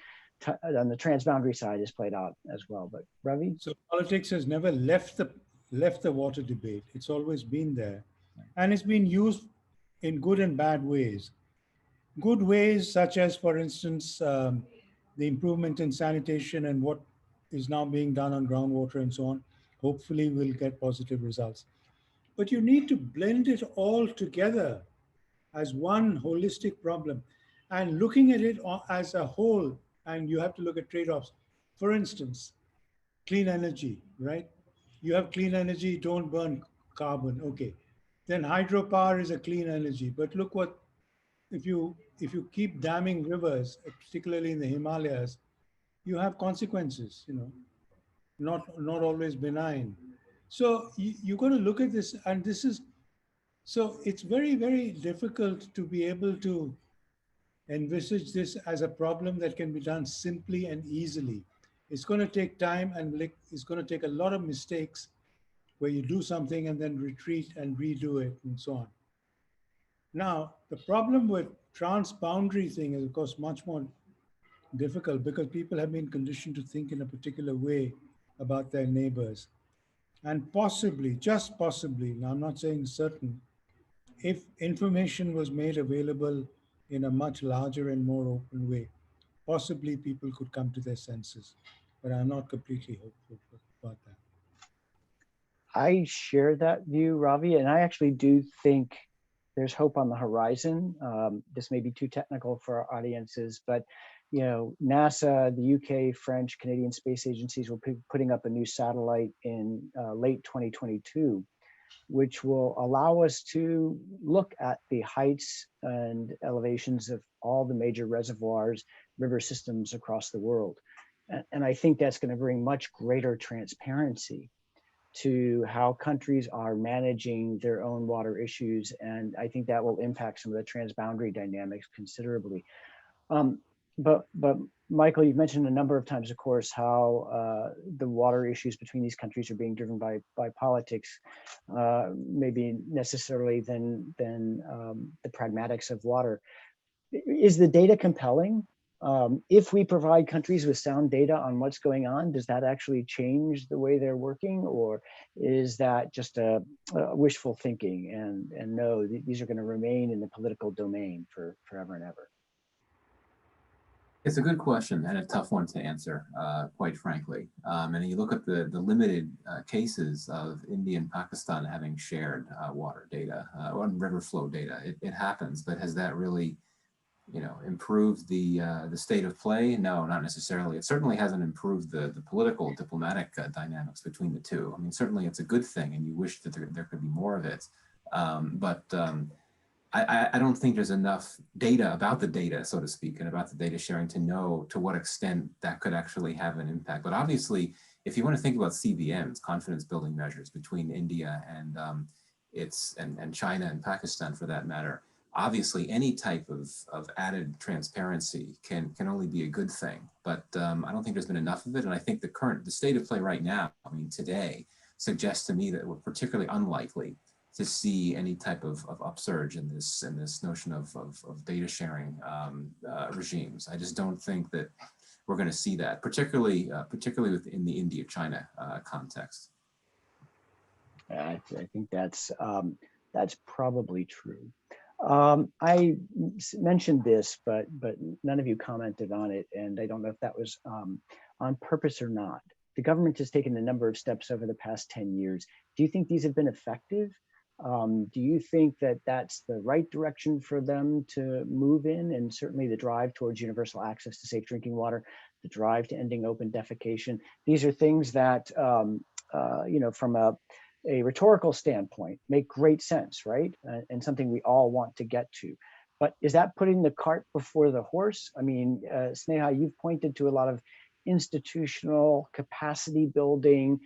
[SPEAKER 2] on the transboundary side has played out as well. But Ravi?
[SPEAKER 6] So politics has never left the water debate. It's always been there. And it's been used in good and bad ways. Good ways, such as, for instance, the improvement in sanitation and what is now being done on groundwater and so on, hopefully will get positive results. But you need to blend it all together as one holistic problem and looking at it as a whole. And you have to look at trade-offs. For instance, clean energy, right? You have clean energy, don't burn carbon. Okay. Then hydropower is a clean energy. But look what, if you keep damming rivers, particularly in the Himalayas, you have consequences, not always benign. So you got to look at this, and this is, so it's very, very difficult to be able to envisage this as a problem that can be done simply and easily. It's going to take time, and it's going to take a lot of mistakes where you do something and then retreat and redo it and so on. Now, the problem with transboundary thing is, of course, much more difficult because people have been conditioned to think in a particular way about their neighbors. And possibly, just possibly, now I'm not saying certain, if information was made available in a much larger and more open way, possibly people could come to their senses. But I'm not completely hopeful about that.
[SPEAKER 2] I share that view, Ravi, and I actually do think there's hope on the horizon. This may be too technical for our audiences, but NASA, the UK, French, Canadian space agencies will be putting up a new satellite in late 2022, which will allow us to look at the heights and elevations of all the major reservoirs, river systems across the world. And I think that's going to bring much greater transparency to how countries are managing their own water issues. And I think that will impact some of the transboundary dynamics considerably. But Michael, you've mentioned a number of times, of course, how the water issues between these countries are being driven by politics, maybe necessarily than the pragmatics of water. Is the data compelling? If we provide countries with sound data on what's going on, does that actually change the way they're working, or is that just a wishful thinking? And no, these are going to remain in the political domain for forever and ever.
[SPEAKER 4] It's a good question and a tough one to answer, quite frankly. And you look at the limited cases of India and Pakistan having shared water data or river flow data. It happens, but has that really improved the state of play? No, not necessarily. It certainly hasn't improved the political, diplomatic dynamics between the two. I mean, certainly it's a good thing, and you wish that there could be more of it. I don't think there's enough data about the data, so to speak, and about the data sharing to know to what extent that could actually have an impact. But obviously, if you want to think about CBMs, confidence building measures between India and and China and Pakistan for that matter, obviously any type of added transparency can only be a good thing. But I don't think there's been enough of it. And I think the state of play right now, I mean, today, suggests to me that we're particularly unlikely to see any type of upsurge in this notion of data sharing regimes. I just don't think that we're going to see that, particularly within the India-China context.
[SPEAKER 2] I think that's probably true. I mentioned this, but none of you commented on it, and I don't know if that was on purpose or not. The government has taken a number of steps over the past 10 years. Do you think these have been effective? Do you think that that's the right direction for them to move in? And certainly the drive towards universal access to safe drinking water, the drive to ending open defecation. These are things that, from a rhetorical standpoint, make great sense, right? And something we all want to get to. But is that putting the cart before the horse? I mean, Sneha, you've pointed to a lot of institutional capacity building,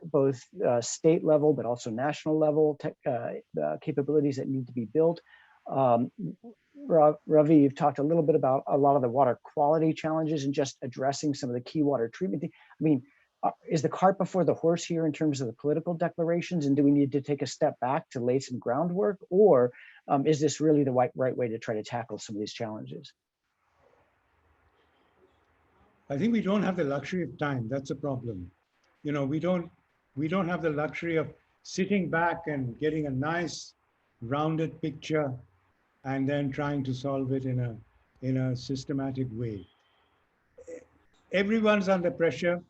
[SPEAKER 2] both state level, but also national level capabilities that need to be built. Ravi, you've talked a little bit about a lot of the water quality challenges and just addressing some of the key water treatment. I mean, is the cart before the horse here in terms of the political declarations? And do we need to take a step back to lay some groundwork? Or is this really the right way to try to tackle some of these challenges?
[SPEAKER 6] I think we don't have the luxury of time. That's a problem. We don't have the luxury of sitting back and getting a nice rounded picture and then trying to solve it in a systematic way. Everyone's under pressure,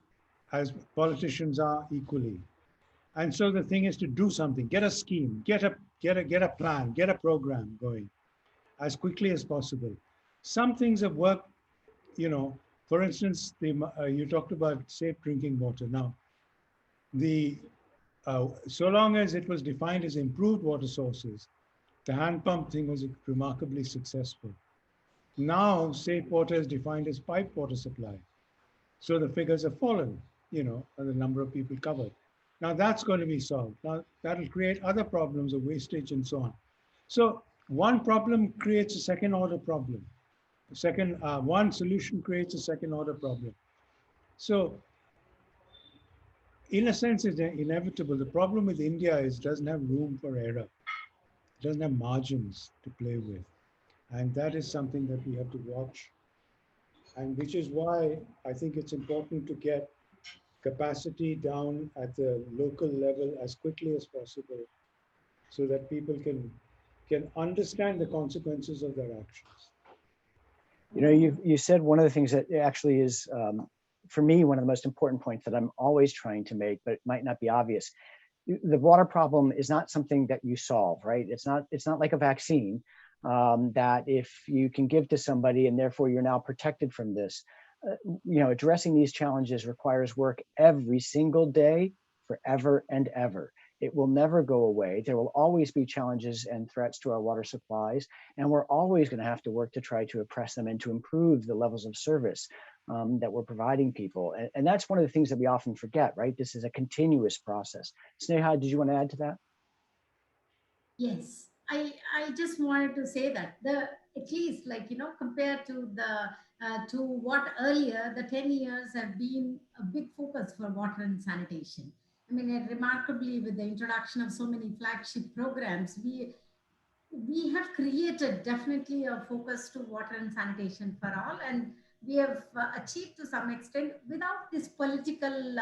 [SPEAKER 6] as politicians are equally. And so the thing is to do something, get a scheme, get a plan, get a program going as quickly as possible. Some things have worked, for instance, you talked about safe drinking water. Now, so long as it was defined as improved water sources, the hand pump thing was remarkably successful. Now, safe water is defined as piped water supply. So the figures have fallen, and the number of people covered. Now that's going to be solved. Now that'll create other problems of wastage and so on. So one problem creates a second order problem. One solution creates a second order problem. So in a sense, it's inevitable. The problem with India is it doesn't have room for error. It doesn't have margins to play with. And that is something that we have to watch. And which is why I think it's important to get capacity down at the local level as quickly as possible so that people can understand the consequences of their actions.
[SPEAKER 2] You said one of the things that actually is, for me, one of the most important points that I'm always trying to make, but it might not be obvious. The water problem is not something that you solve, right? It's not like a vaccine that if you can give to somebody and therefore you're now protected from this. Addressing these challenges requires work every single day, forever and ever. It will never go away. There will always be challenges and threats to our water supplies, and we're always going to have to work to try to address them and to improve the levels of service that we're providing people. And that's one of the things that we often forget, right? This is a continuous process. Sneha, did you want to add to that?
[SPEAKER 3] Yes, I just wanted to say that at least compared to to what earlier, the 10 years have been a big focus for water and sanitation. I mean, remarkably, with the introduction of so many flagship programs, we have created definitely a focus to water and sanitation for all, and we have achieved to some extent. Without this political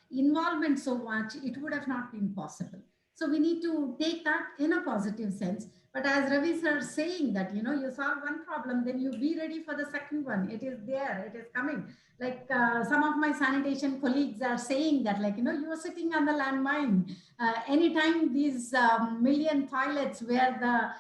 [SPEAKER 3] involvement so much, it would have not been possible. So we need to take that in a positive sense. But as Ravi sir is saying that, you solve one problem, then you be ready for the second one. It is there, it is coming. Like some of my sanitation colleagues are saying that, like, you are sitting on the landmine. Anytime these million toilets where the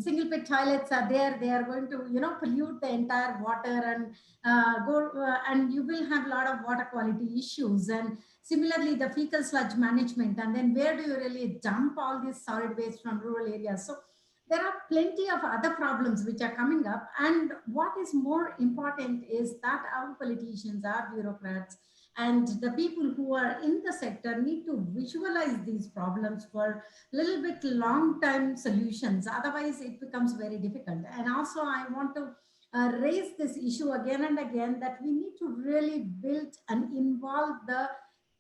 [SPEAKER 3] single pit toilets are there, they are going to, pollute the entire water and and you will have a lot of water quality issues. And similarly, the fecal sludge management. And then where do you really dump all this solid waste from rural areas? So there are plenty of other problems which are coming up. And what is more important is that our politicians, our bureaucrats, and the people who are in the sector need to visualize these problems for a little bit long-term solutions. Otherwise, it becomes very difficult. And also, I want to raise this issue again and again, that we need to really build and involve the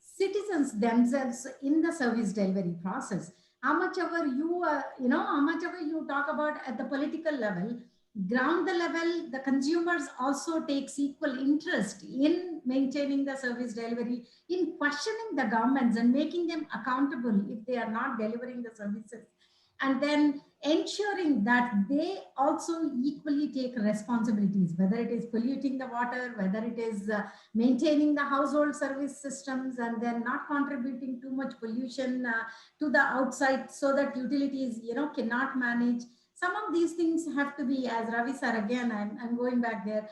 [SPEAKER 3] citizens themselves in the service delivery process. How much ever you, how much ever you talk about at the political level, ground the level, the consumers also takes equal interest in maintaining the service delivery, in questioning the governments and making them accountable if they are not delivering the services, and then ensuring that they also equally take responsibilities, whether it is polluting the water, whether it is maintaining the household service systems, and then not contributing too much pollution to the outside, so that utilities, cannot manage. Some of these things have to be, as Ravi sir, again, I'm going back there,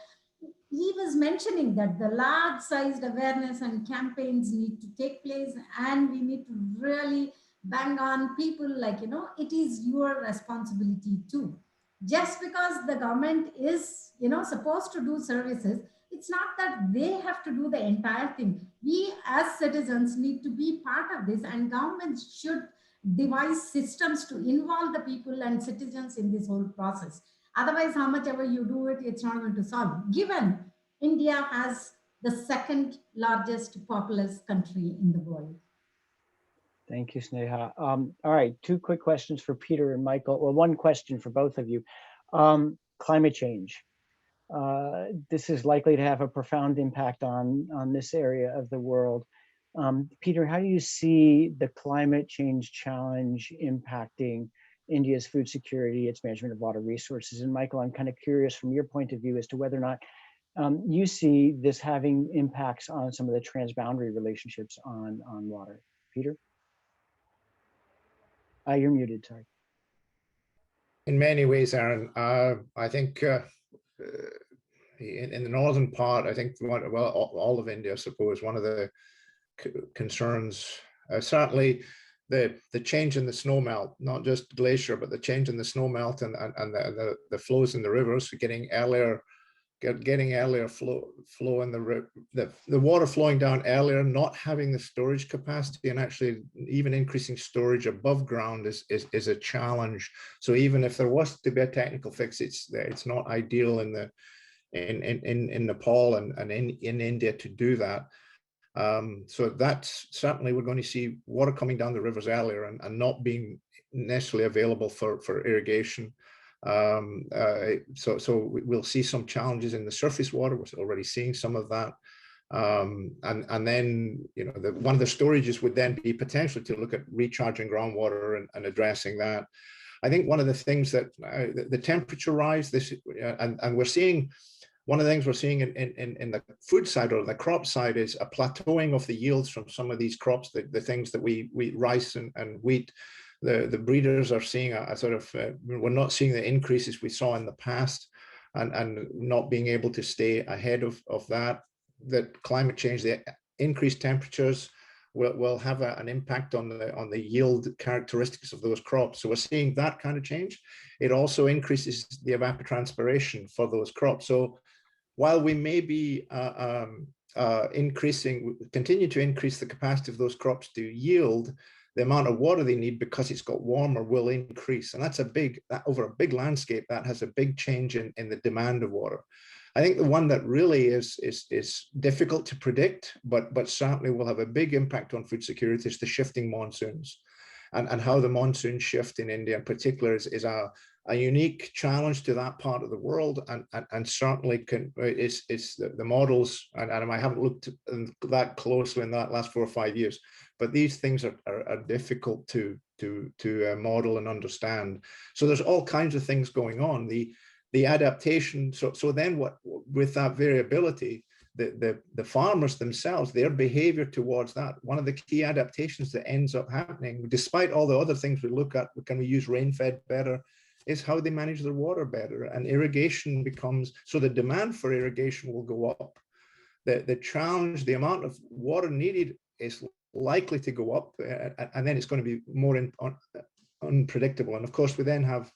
[SPEAKER 3] he was mentioning that the large sized awareness and campaigns need to take place, and we need to really bang on people, like, it is your responsibility too. Just because the government is, supposed to do services, it's not that they have to do the entire thing. We as citizens need to be part of this, and governments should devise systems to involve the people and citizens in this whole process. Otherwise, how much ever you do it, it's not going to solve. Given India has the second largest populous country in the world.
[SPEAKER 2] Thank you, Sneha. All right, two quick questions for Peter and Michael, or one question for both of you. Climate change. This is likely to have a profound impact on this area of the world. Peter, how do you see the climate change challenge impacting India's food security, its management of water resources? And Michael, I'm kind of curious from your point of view as to whether or not you see this having impacts on some of the transboundary relationships on water. Peter? You're muted, sorry.
[SPEAKER 5] In many ways, Aaron, I think in the northern part, I think, well, all of India, I suppose, one of the concerns, certainly the change in the snow melt, not just glacier, but the change in the snow melt and the flows in the rivers, getting earlier flow in the water flowing down earlier, not having the storage capacity, and actually even increasing storage above ground is a challenge. So even if there was to be a technical fix, it's not ideal in Nepal and in India to do that. So that's certainly, we're going to see water coming down the rivers earlier and not being necessarily available for irrigation. So we'll see some challenges in the surface water. We're already seeing some of that. And then, one of the storages would then be potentially to look at recharging groundwater and addressing that. I think one of the things that the temperature rise, and we're seeing, one of the things we're seeing in the food side or the crop side is a plateauing of the yields from some of these crops, the things that we rice and wheat. The breeders are seeing a sort of, we're not seeing the increases we saw in the past, and not being able to stay ahead of that climate change, the increased temperatures will have an impact on the yield characteristics of those crops. So we're seeing that kind of change. It also increases the evapotranspiration for those crops. So while we may be continue to increase the capacity of those crops to yield, the amount of water they need, because it's got warmer, will increase. And that's over a big landscape, that has a big change in the demand of water. I think the one that really is difficult to predict, but certainly will have a big impact on food security, is the shifting monsoons. And how the monsoon shift in India in particular is a unique challenge to that part of the world, and certainly it's the models, and I haven't looked that closely in that last 4 or 5 years, but these things are difficult to model and understand. So there's all kinds of things going on. The adaptation. So then what, with that variability, the farmers themselves, their behavior towards that, one of the key adaptations that ends up happening, despite all the other things we look at, can we use rain-fed better, is how they manage their water better. And irrigation becomes, so the demand for irrigation will go up. The challenge, the amount of water needed is likely to go up, and then it's going to be more unpredictable. And of course, we then have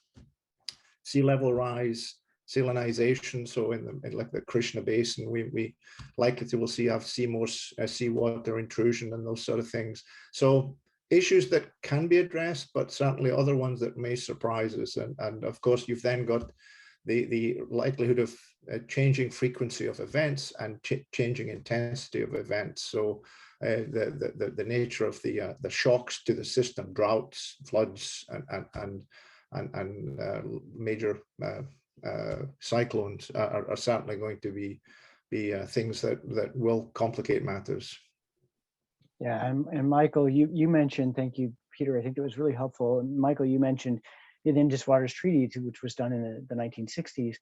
[SPEAKER 5] sea level rise, salinization. So in like the Krishna Basin, we likely to will see more seawater intrusion and those sort of things. So issues that can be addressed, but certainly other ones that may surprise us. And of course, you've then got the likelihood of changing frequency of events and changing intensity of events. So the nature of the shocks to the system, droughts, floods, and major cyclones are certainly going to be things that will complicate matters.
[SPEAKER 2] Yeah, and Michael, you mentioned, thank you, Peter. I think it was really helpful. And Michael, you mentioned the Indus Waters Treaty, which was done in the 1960s.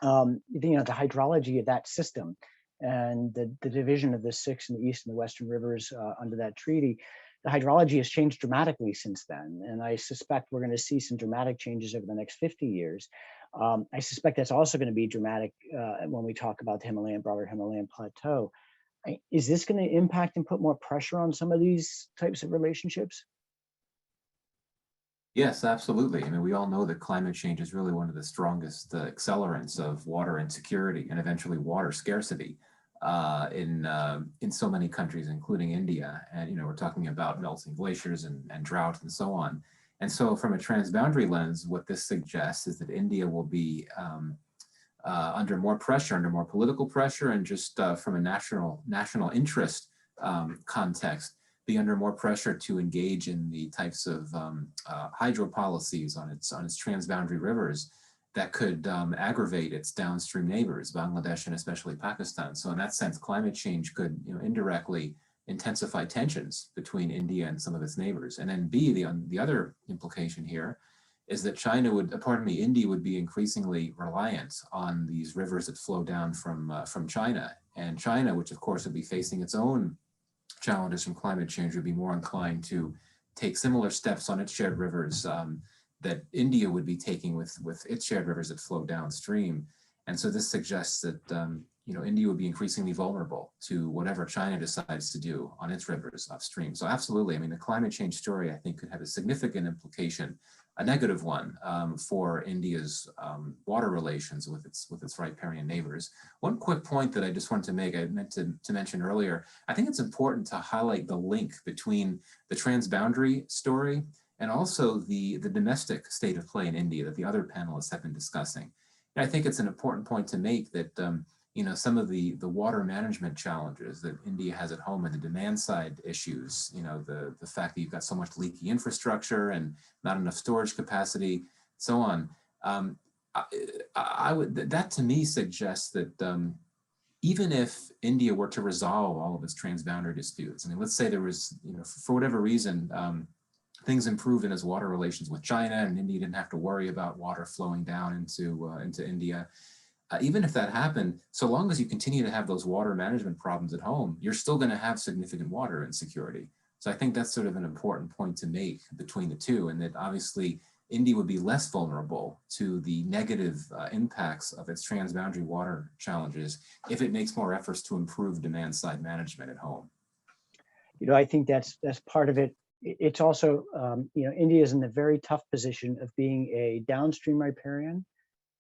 [SPEAKER 2] The hydrology of that system and the division of the 6 in the east and the western rivers under that treaty, the hydrology has changed dramatically since then. And I suspect we're going to see some dramatic changes over the next 50 years. I suspect that's also going to be dramatic when we talk about the broader Himalayan plateau. Is this going to impact and put more pressure on some of these types of relationships?
[SPEAKER 4] Yes, absolutely. I mean, we all know that climate change is really one of the strongest accelerants of water insecurity and eventually water scarcity in so many countries, including India. And, we're talking about melting glaciers and drought and so on. And so from a transboundary lens, what this suggests is that India will be under more pressure, under more political pressure, and just from a national interest context, be under more pressure to engage in the types of hydro policies on its transboundary rivers that could aggravate its downstream neighbors, Bangladesh and especially Pakistan. So in that sense, climate change could indirectly intensify tensions between India and some of its neighbors. And then B, the other implication here is that India would be increasingly reliant on these rivers that flow down from China. And China, which of course would be facing its own challenges from climate change, would be more inclined to take similar steps on its shared rivers that India would be taking with its shared rivers that flow downstream. And so this suggests that India would be increasingly vulnerable to whatever China decides to do on its rivers upstream. So absolutely, I mean, the climate change story, I think, could have a significant implication, a negative one, for India's water relations with its riparian neighbors. One quick point that I just wanted to make, I meant to mention earlier, I think it's important to highlight the link between the transboundary story and also the domestic state of play in India that the other panelists have been discussing. And I think it's an important point to make that some of the water management challenges that India has at home and the demand side issues, the fact that you've got so much leaky infrastructure and not enough storage capacity, so on. That to me suggests that even if India were to resolve all of its transboundary disputes, I mean, let's say there was, for whatever reason, things improved in its water relations with China, and India didn't have to worry about water flowing down into India. Even if that happened, so long as you continue to have those water management problems at home, you're still going to have significant water insecurity. So I think that's sort of an important point to make between the two, and that obviously India would be less vulnerable to the negative impacts of its transboundary water challenges if it makes more efforts to improve demand side management at home.
[SPEAKER 2] I think that's part of it. It's also, India is in the very tough position of being a downstream riparian,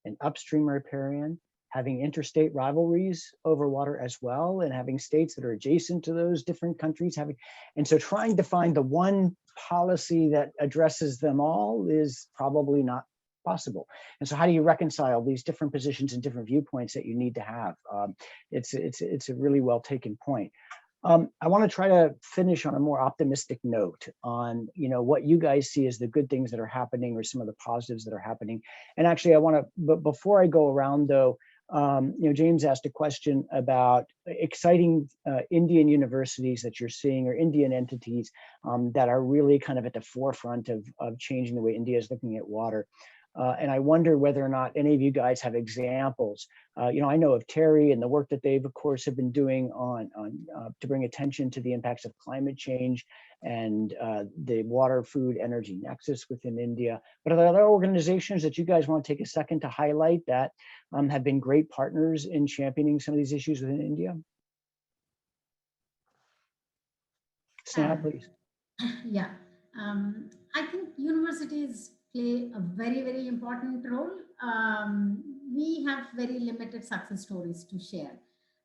[SPEAKER 2] an upstream riparian, having interstate rivalries over water as well, and having states that are adjacent to those different countries. And so trying to find the one policy that addresses them all is probably not possible. And so how do you reconcile these different positions and different viewpoints that you need to have? It's a really well taken point. I want to try to finish on a more optimistic note on, what you guys see as the good things that are happening or some of the positives that are happening. And actually, I want to, but before I go around though, James asked a question about exciting Indian universities that you're seeing or Indian entities that are really kind of at the forefront of changing the way India is looking at water. And I wonder whether or not any of you guys have examples. I know of Terry and the work that they've, of course, have been doing on to bring attention to the impacts of climate change and the water, food, energy nexus within India. But are there other organizations that you guys want to take a second to highlight that have been great partners in championing some of these issues within India? Sneha, please.
[SPEAKER 3] Yeah, I think universities play a very, very important role. We have very limited success stories to share.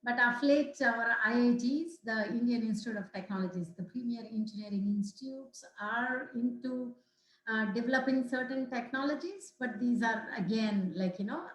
[SPEAKER 3] But of late, our IITs, the Indian Institute of Technologies, the premier engineering institutes are into developing certain technologies, but these are again,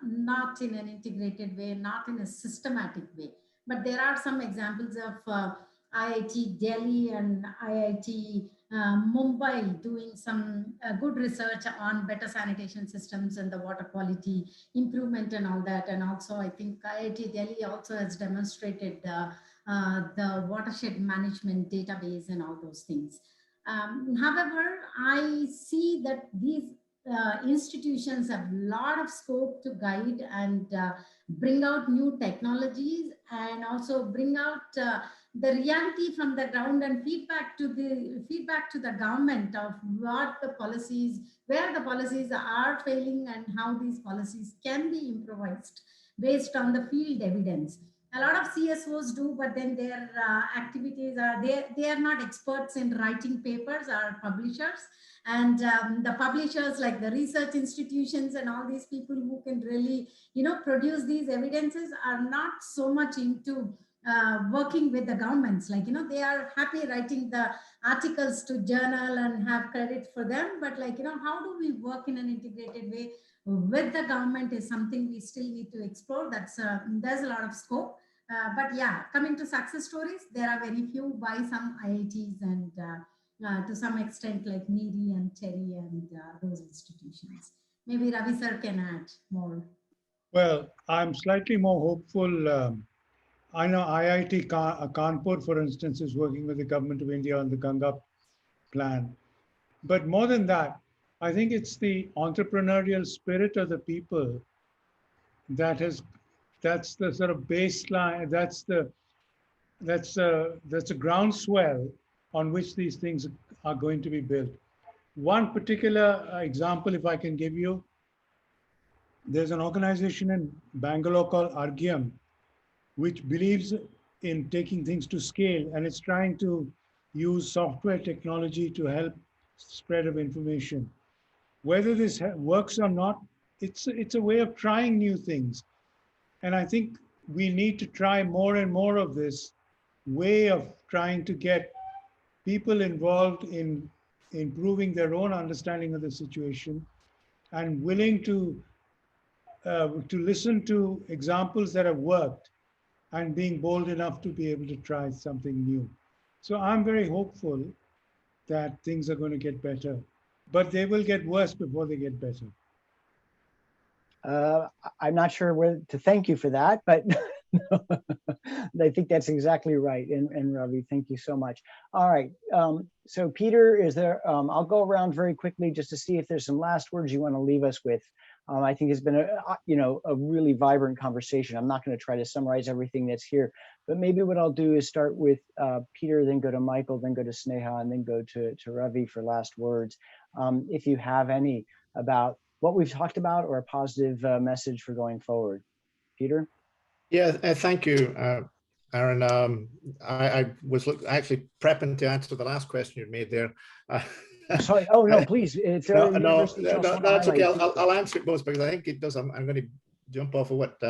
[SPEAKER 3] not in an integrated way, not in a systematic way. But there are some examples of IIT Delhi and IIT Mumbai doing some good research on better sanitation systems and the water quality improvement and all that. And also, I think IIT Delhi also has demonstrated the watershed management database and all those things. However, I see that these institutions have a lot of scope to guide and bring out new technologies and also bring out the reality from the ground and feedback to the government of what the policies, where the policies are failing and how these policies can be improvised based on the field evidence. A lot of CSOs do, but then their activities are, they are not experts in writing papers or publishers. And the publishers like the research institutions and all these people who can really, produce these evidences are not so much into working with the governments. They are happy writing the articles to journal and have credit for them. But how do we work in an integrated way with the government is something we still need to explore. There's a lot of scope. But yeah, coming to success stories, there are very few by some IITs and to some extent like Needy and Terry and those institutions. Maybe Ravi sir can add more.
[SPEAKER 6] Well, I'm slightly more hopeful. I know IIT Kanpur, for instance, is working with the government of India on the Ganga plan. But more than that, I think it's the entrepreneurial spirit of the people that's the sort of baseline, that's a groundswell on which these things are going to be built. One particular example, if I can give you, there's an organization in Bangalore called Argyam, which believes in taking things to scale, and it's trying to use software technology to help spread of information. Whether this works or not, it's a way of trying new things. And I think we need to try more and more of this way of trying to get people involved in improving their own understanding of the situation and willing to listen to examples that have worked and being bold enough to be able to try something new. So I'm very hopeful that things are going to get better, but they will get worse before they get better.
[SPEAKER 2] I'm not sure where to thank you for that, but I think that's exactly right. And Ravi, thank you so much. All right. So Peter, is there, I'll go around very quickly just to see if there's some last words you want to leave us with. I think it's been a really vibrant conversation. I'm not going to try to summarize everything that's here, but maybe what I'll do is start with Peter, then go to Michael, then go to Sneha, and then go to Ravi for last words. If you have any about what we've talked about or a positive message for going forward. Peter?
[SPEAKER 5] Yeah, thank you, Aaron. I was actually prepping to answer the last question you made there.
[SPEAKER 2] Sorry. Oh no, please. It's
[SPEAKER 5] no, that's okay. I'll answer it both because I think it does. I'm going to jump off of what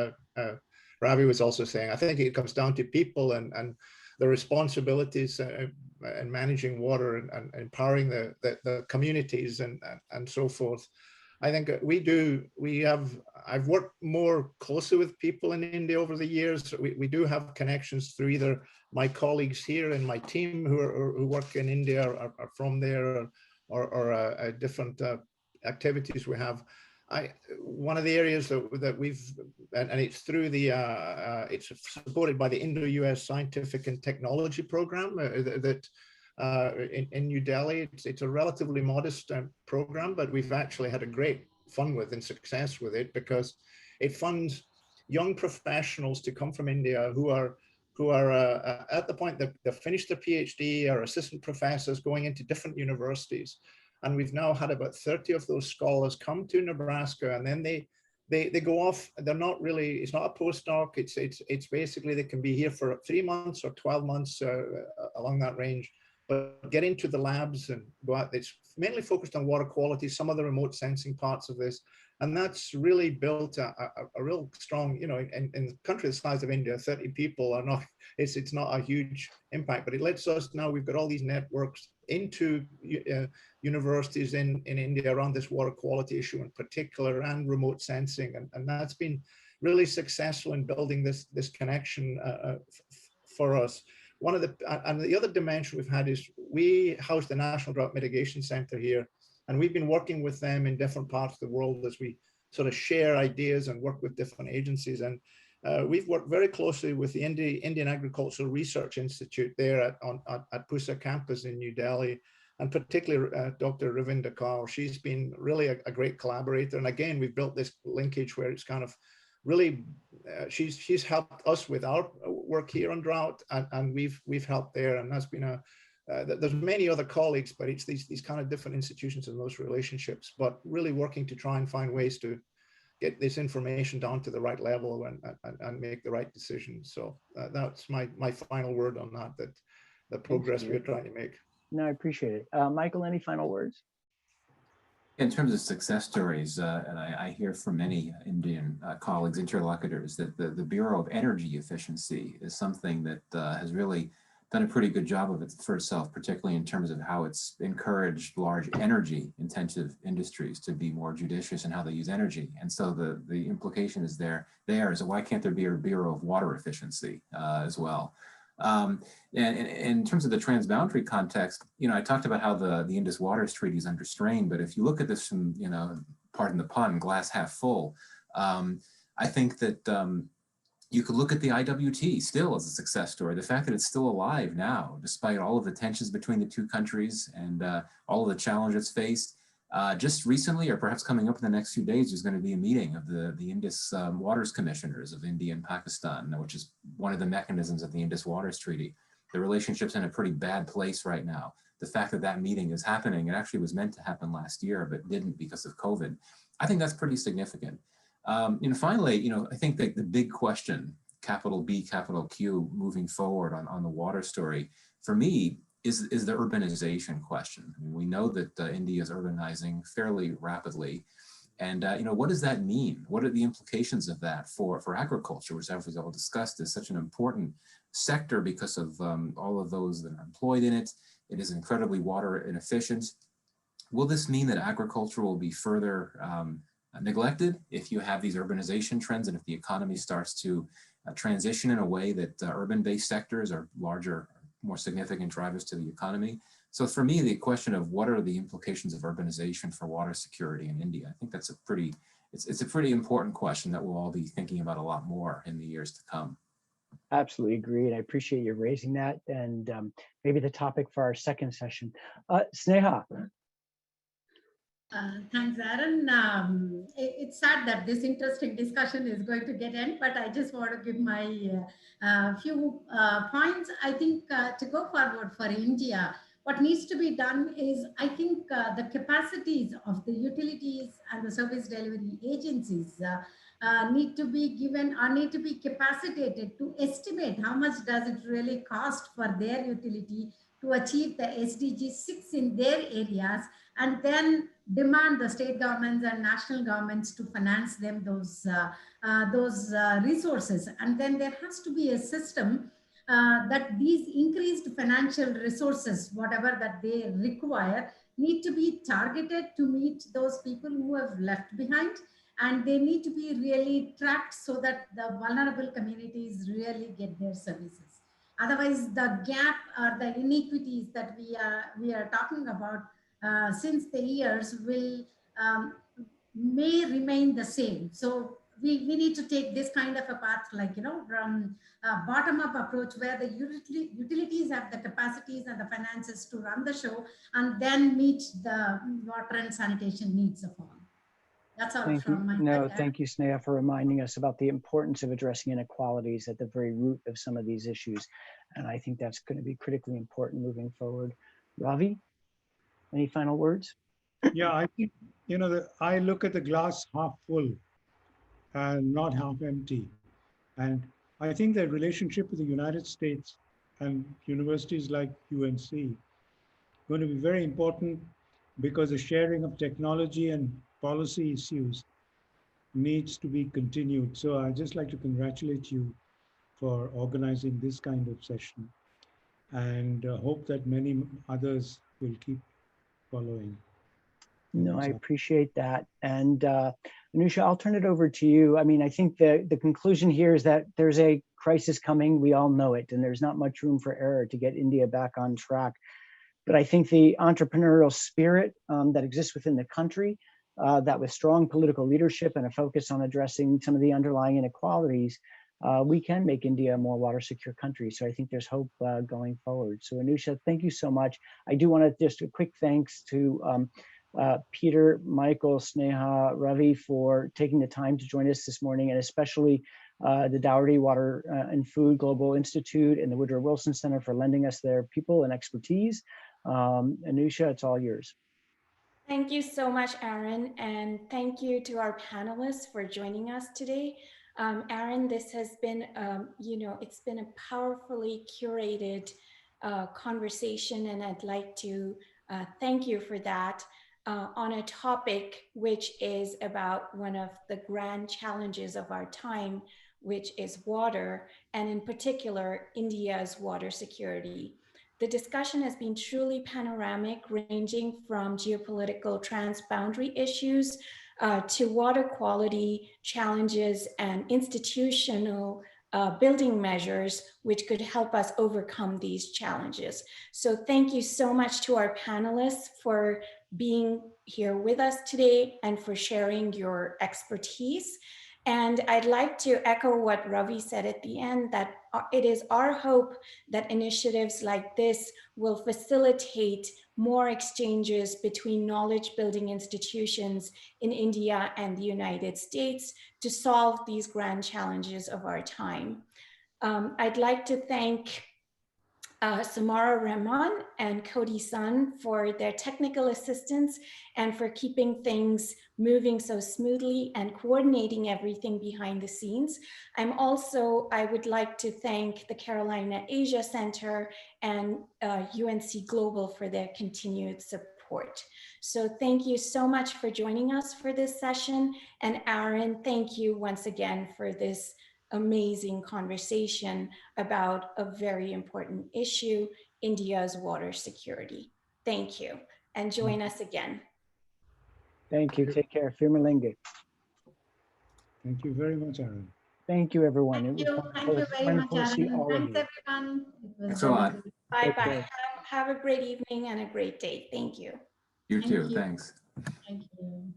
[SPEAKER 5] Ravi was also saying. I think it comes down to people and the responsibilities and managing water and empowering the communities and so forth. I think I've worked more closely with people in India over the years. We do have connections through either my colleagues here in my team who work in India are from there, or different activities we have. One of the areas that we've, and it's through the, it's supported by the Indo-US Scientific and Technology Program in New Delhi. It's a relatively modest program, but we've actually had a great fun with and success with it, because it funds young professionals to come from India who are at the point that they've finished their PhD or assistant professors going into different universities. And we've now had about 30 of those scholars come to Nebraska, and then they go off. They're not really, it's not a postdoc. It's basically they can be here for 3 months or 12 months along that range, but get into the labs and go out. It's mainly focused on water quality, some of the remote sensing parts of this. And that's really built a real strong, in a country the size of India, 30 people are not, it's not a huge impact, but it lets us now, we've got all these networks into universities in India around this water quality issue in particular, and remote sensing. And that's been really successful in building this connection for us. One of the other dimension we've had is we house the National Drought Mitigation Center here, and we've been working with them in different parts of the world as we sort of share ideas and work with different agencies. And we've worked very closely with the Indian Agricultural Research Institute there at Pusa campus in New Delhi, and particularly Dr. Ravinda Kaur. She's been really a great collaborator. And again, we've built this linkage where it's kind of really, she's helped us with our work here on drought, and we've helped there. And that's been there's many other colleagues, but it's these kind of different institutions and those relationships, but really working to try and find ways to get this information down to the right level and make the right decisions. So that's my final word on that, the progress we're trying to make.
[SPEAKER 2] No, I appreciate it. Michael, any final words?
[SPEAKER 4] In terms of success stories, and I hear from many Indian colleagues, interlocutors, that the Bureau of Energy Efficiency is something that has really done a pretty good job of it for itself, particularly in terms of how it's encouraged large energy intensive industries to be more judicious in how they use energy. And so the implication is there is why can't there be a Bureau of Water Efficiency as well? And in terms of the transboundary context, I talked about how the Indus Waters Treaty is under strain, but if you look at this from, pardon the pun, glass half full, I think that you could look at the IWT still as a success story. The fact that it's still alive now, despite all of the tensions between the two countries and all of the challenges faced. Just recently, or perhaps coming up in the next few days, there's going to be a meeting of the Indus Waters Commissioners of India and Pakistan, which is one of the mechanisms of the Indus Waters Treaty. The relationship's in a pretty bad place right now. The fact that that meeting is happening, it actually was meant to happen last year, but didn't because of COVID. I think that's pretty significant. And finally, I think that the big question, capital B, capital Q, moving forward on the water story, for me, is the urbanization question. I mean, we know that India is urbanizing fairly rapidly. And what does that mean? What are the implications of that for agriculture, which, as we've all discussed, is such an important sector because of all of those that are employed in it. It is incredibly water inefficient. Will this mean that agriculture will be further neglected if you have these urbanization trends, and if the economy starts to transition in a way that urban-based sectors are larger, more significant drivers to the economy? So for me, the question of what are the implications of urbanization for water security in India, I think that's it's a pretty important question that we'll all be thinking about a lot more in the years to come.
[SPEAKER 2] Absolutely agree, and I appreciate you raising that. And maybe the topic for our second session, Sneha.
[SPEAKER 3] Thanks, Aaron. It's sad that this interesting discussion is going to get end, but I just want to give my few points. I think to go forward for India, what needs to be done is, I think the capacities of the utilities and the service delivery agencies need to be given or need to be capacitated to estimate how much does it really cost for their utility to achieve the SDG 6 in their areas, and then demand the state governments and national governments to finance them those resources. And then there has to be a system that these increased financial resources, whatever that they require, need to be targeted to meet those people who have left behind, and they need to be really tracked so that the vulnerable communities really get their services. Otherwise, the gap or the inequities that we are talking about since the years will may remain the same. So we need to take this kind of a path, like, from bottom up approach, where the utilities have the capacities and the finances to run the show, and then meet the water and sanitation needs of all. That's all
[SPEAKER 2] Thank you.
[SPEAKER 3] from my
[SPEAKER 2] No,
[SPEAKER 3] side.
[SPEAKER 2] thank you, Sneha, for reminding us about the importance of addressing inequalities at the very root of some of these issues. And I think that's going to be critically important moving forward. Ravi, any final words?
[SPEAKER 6] Yeah, I think, I look at the glass half full and not half empty. And I think the relationship with the United States and universities like UNC going to be very important, because the sharing of technology and policy issues needs to be continued. So I'd just like to congratulate you for organizing this kind of session, and hope that many others will keep following.
[SPEAKER 2] No, I appreciate that. And Anusha, I'll turn it over to you. I mean, I think the conclusion here is that there's a crisis coming. We all know it, and there's not much room for error to get India back on track. But I think the entrepreneurial spirit that exists within the country, that with strong political leadership and a focus on addressing some of the underlying inequalities, we can make India a more water secure country. So I think there's hope going forward. So Anusha, thank you so much. I do want to just a quick thanks to Peter, Michael, Sneha, Ravi for taking the time to join us this morning, and especially the Dougherty Water and Food Global Institute and the Woodrow Wilson Center for lending us their people and expertise. Anusha, it's all yours.
[SPEAKER 1] Thank you so much, Aaron, and thank you to our panelists for joining us today. Aaron, this has been, it's been a powerfully curated conversation, and I'd like to thank you for that on a topic which is about one of the grand challenges of our time, which is water, and in particular, India's water security. The discussion has been truly panoramic, ranging from geopolitical transboundary issues to water quality challenges and institutional building measures, which could help us overcome these challenges. So thank you so much to our panelists for being here with us today and for sharing your expertise. And I'd like to echo what Ravi said at the end, that it is our hope that initiatives like this will facilitate more exchanges between knowledge building institutions in India and the United States to solve these grand challenges of our time. I'd like to thank Samara Rahman and Cody Sun for their technical assistance and for keeping things moving so smoothly and coordinating everything behind the scenes. I would like to thank the Carolina Asia Center and UNC Global for their continued support. So thank you so much for joining us for this session. And Aaron, thank you once again for this amazing conversation about a very important issue, India's water security. Thank you, and join us again.
[SPEAKER 2] Thank you. Take care. Firmalinge.
[SPEAKER 6] Thank you very much, Aaron.
[SPEAKER 2] Thank you, everyone.
[SPEAKER 3] Thank
[SPEAKER 2] It
[SPEAKER 3] you.
[SPEAKER 2] was
[SPEAKER 3] Thank you very much,
[SPEAKER 2] wonderful to see
[SPEAKER 3] Aaron.
[SPEAKER 2] all of
[SPEAKER 3] Thanks,
[SPEAKER 2] you.
[SPEAKER 3] everyone. It was
[SPEAKER 4] Thanks a lot.
[SPEAKER 1] Bye-bye. Have a great evening and a great day. Thank you.
[SPEAKER 4] You
[SPEAKER 3] Thank
[SPEAKER 4] too.
[SPEAKER 3] you.
[SPEAKER 4] Thanks.
[SPEAKER 3] Thank you.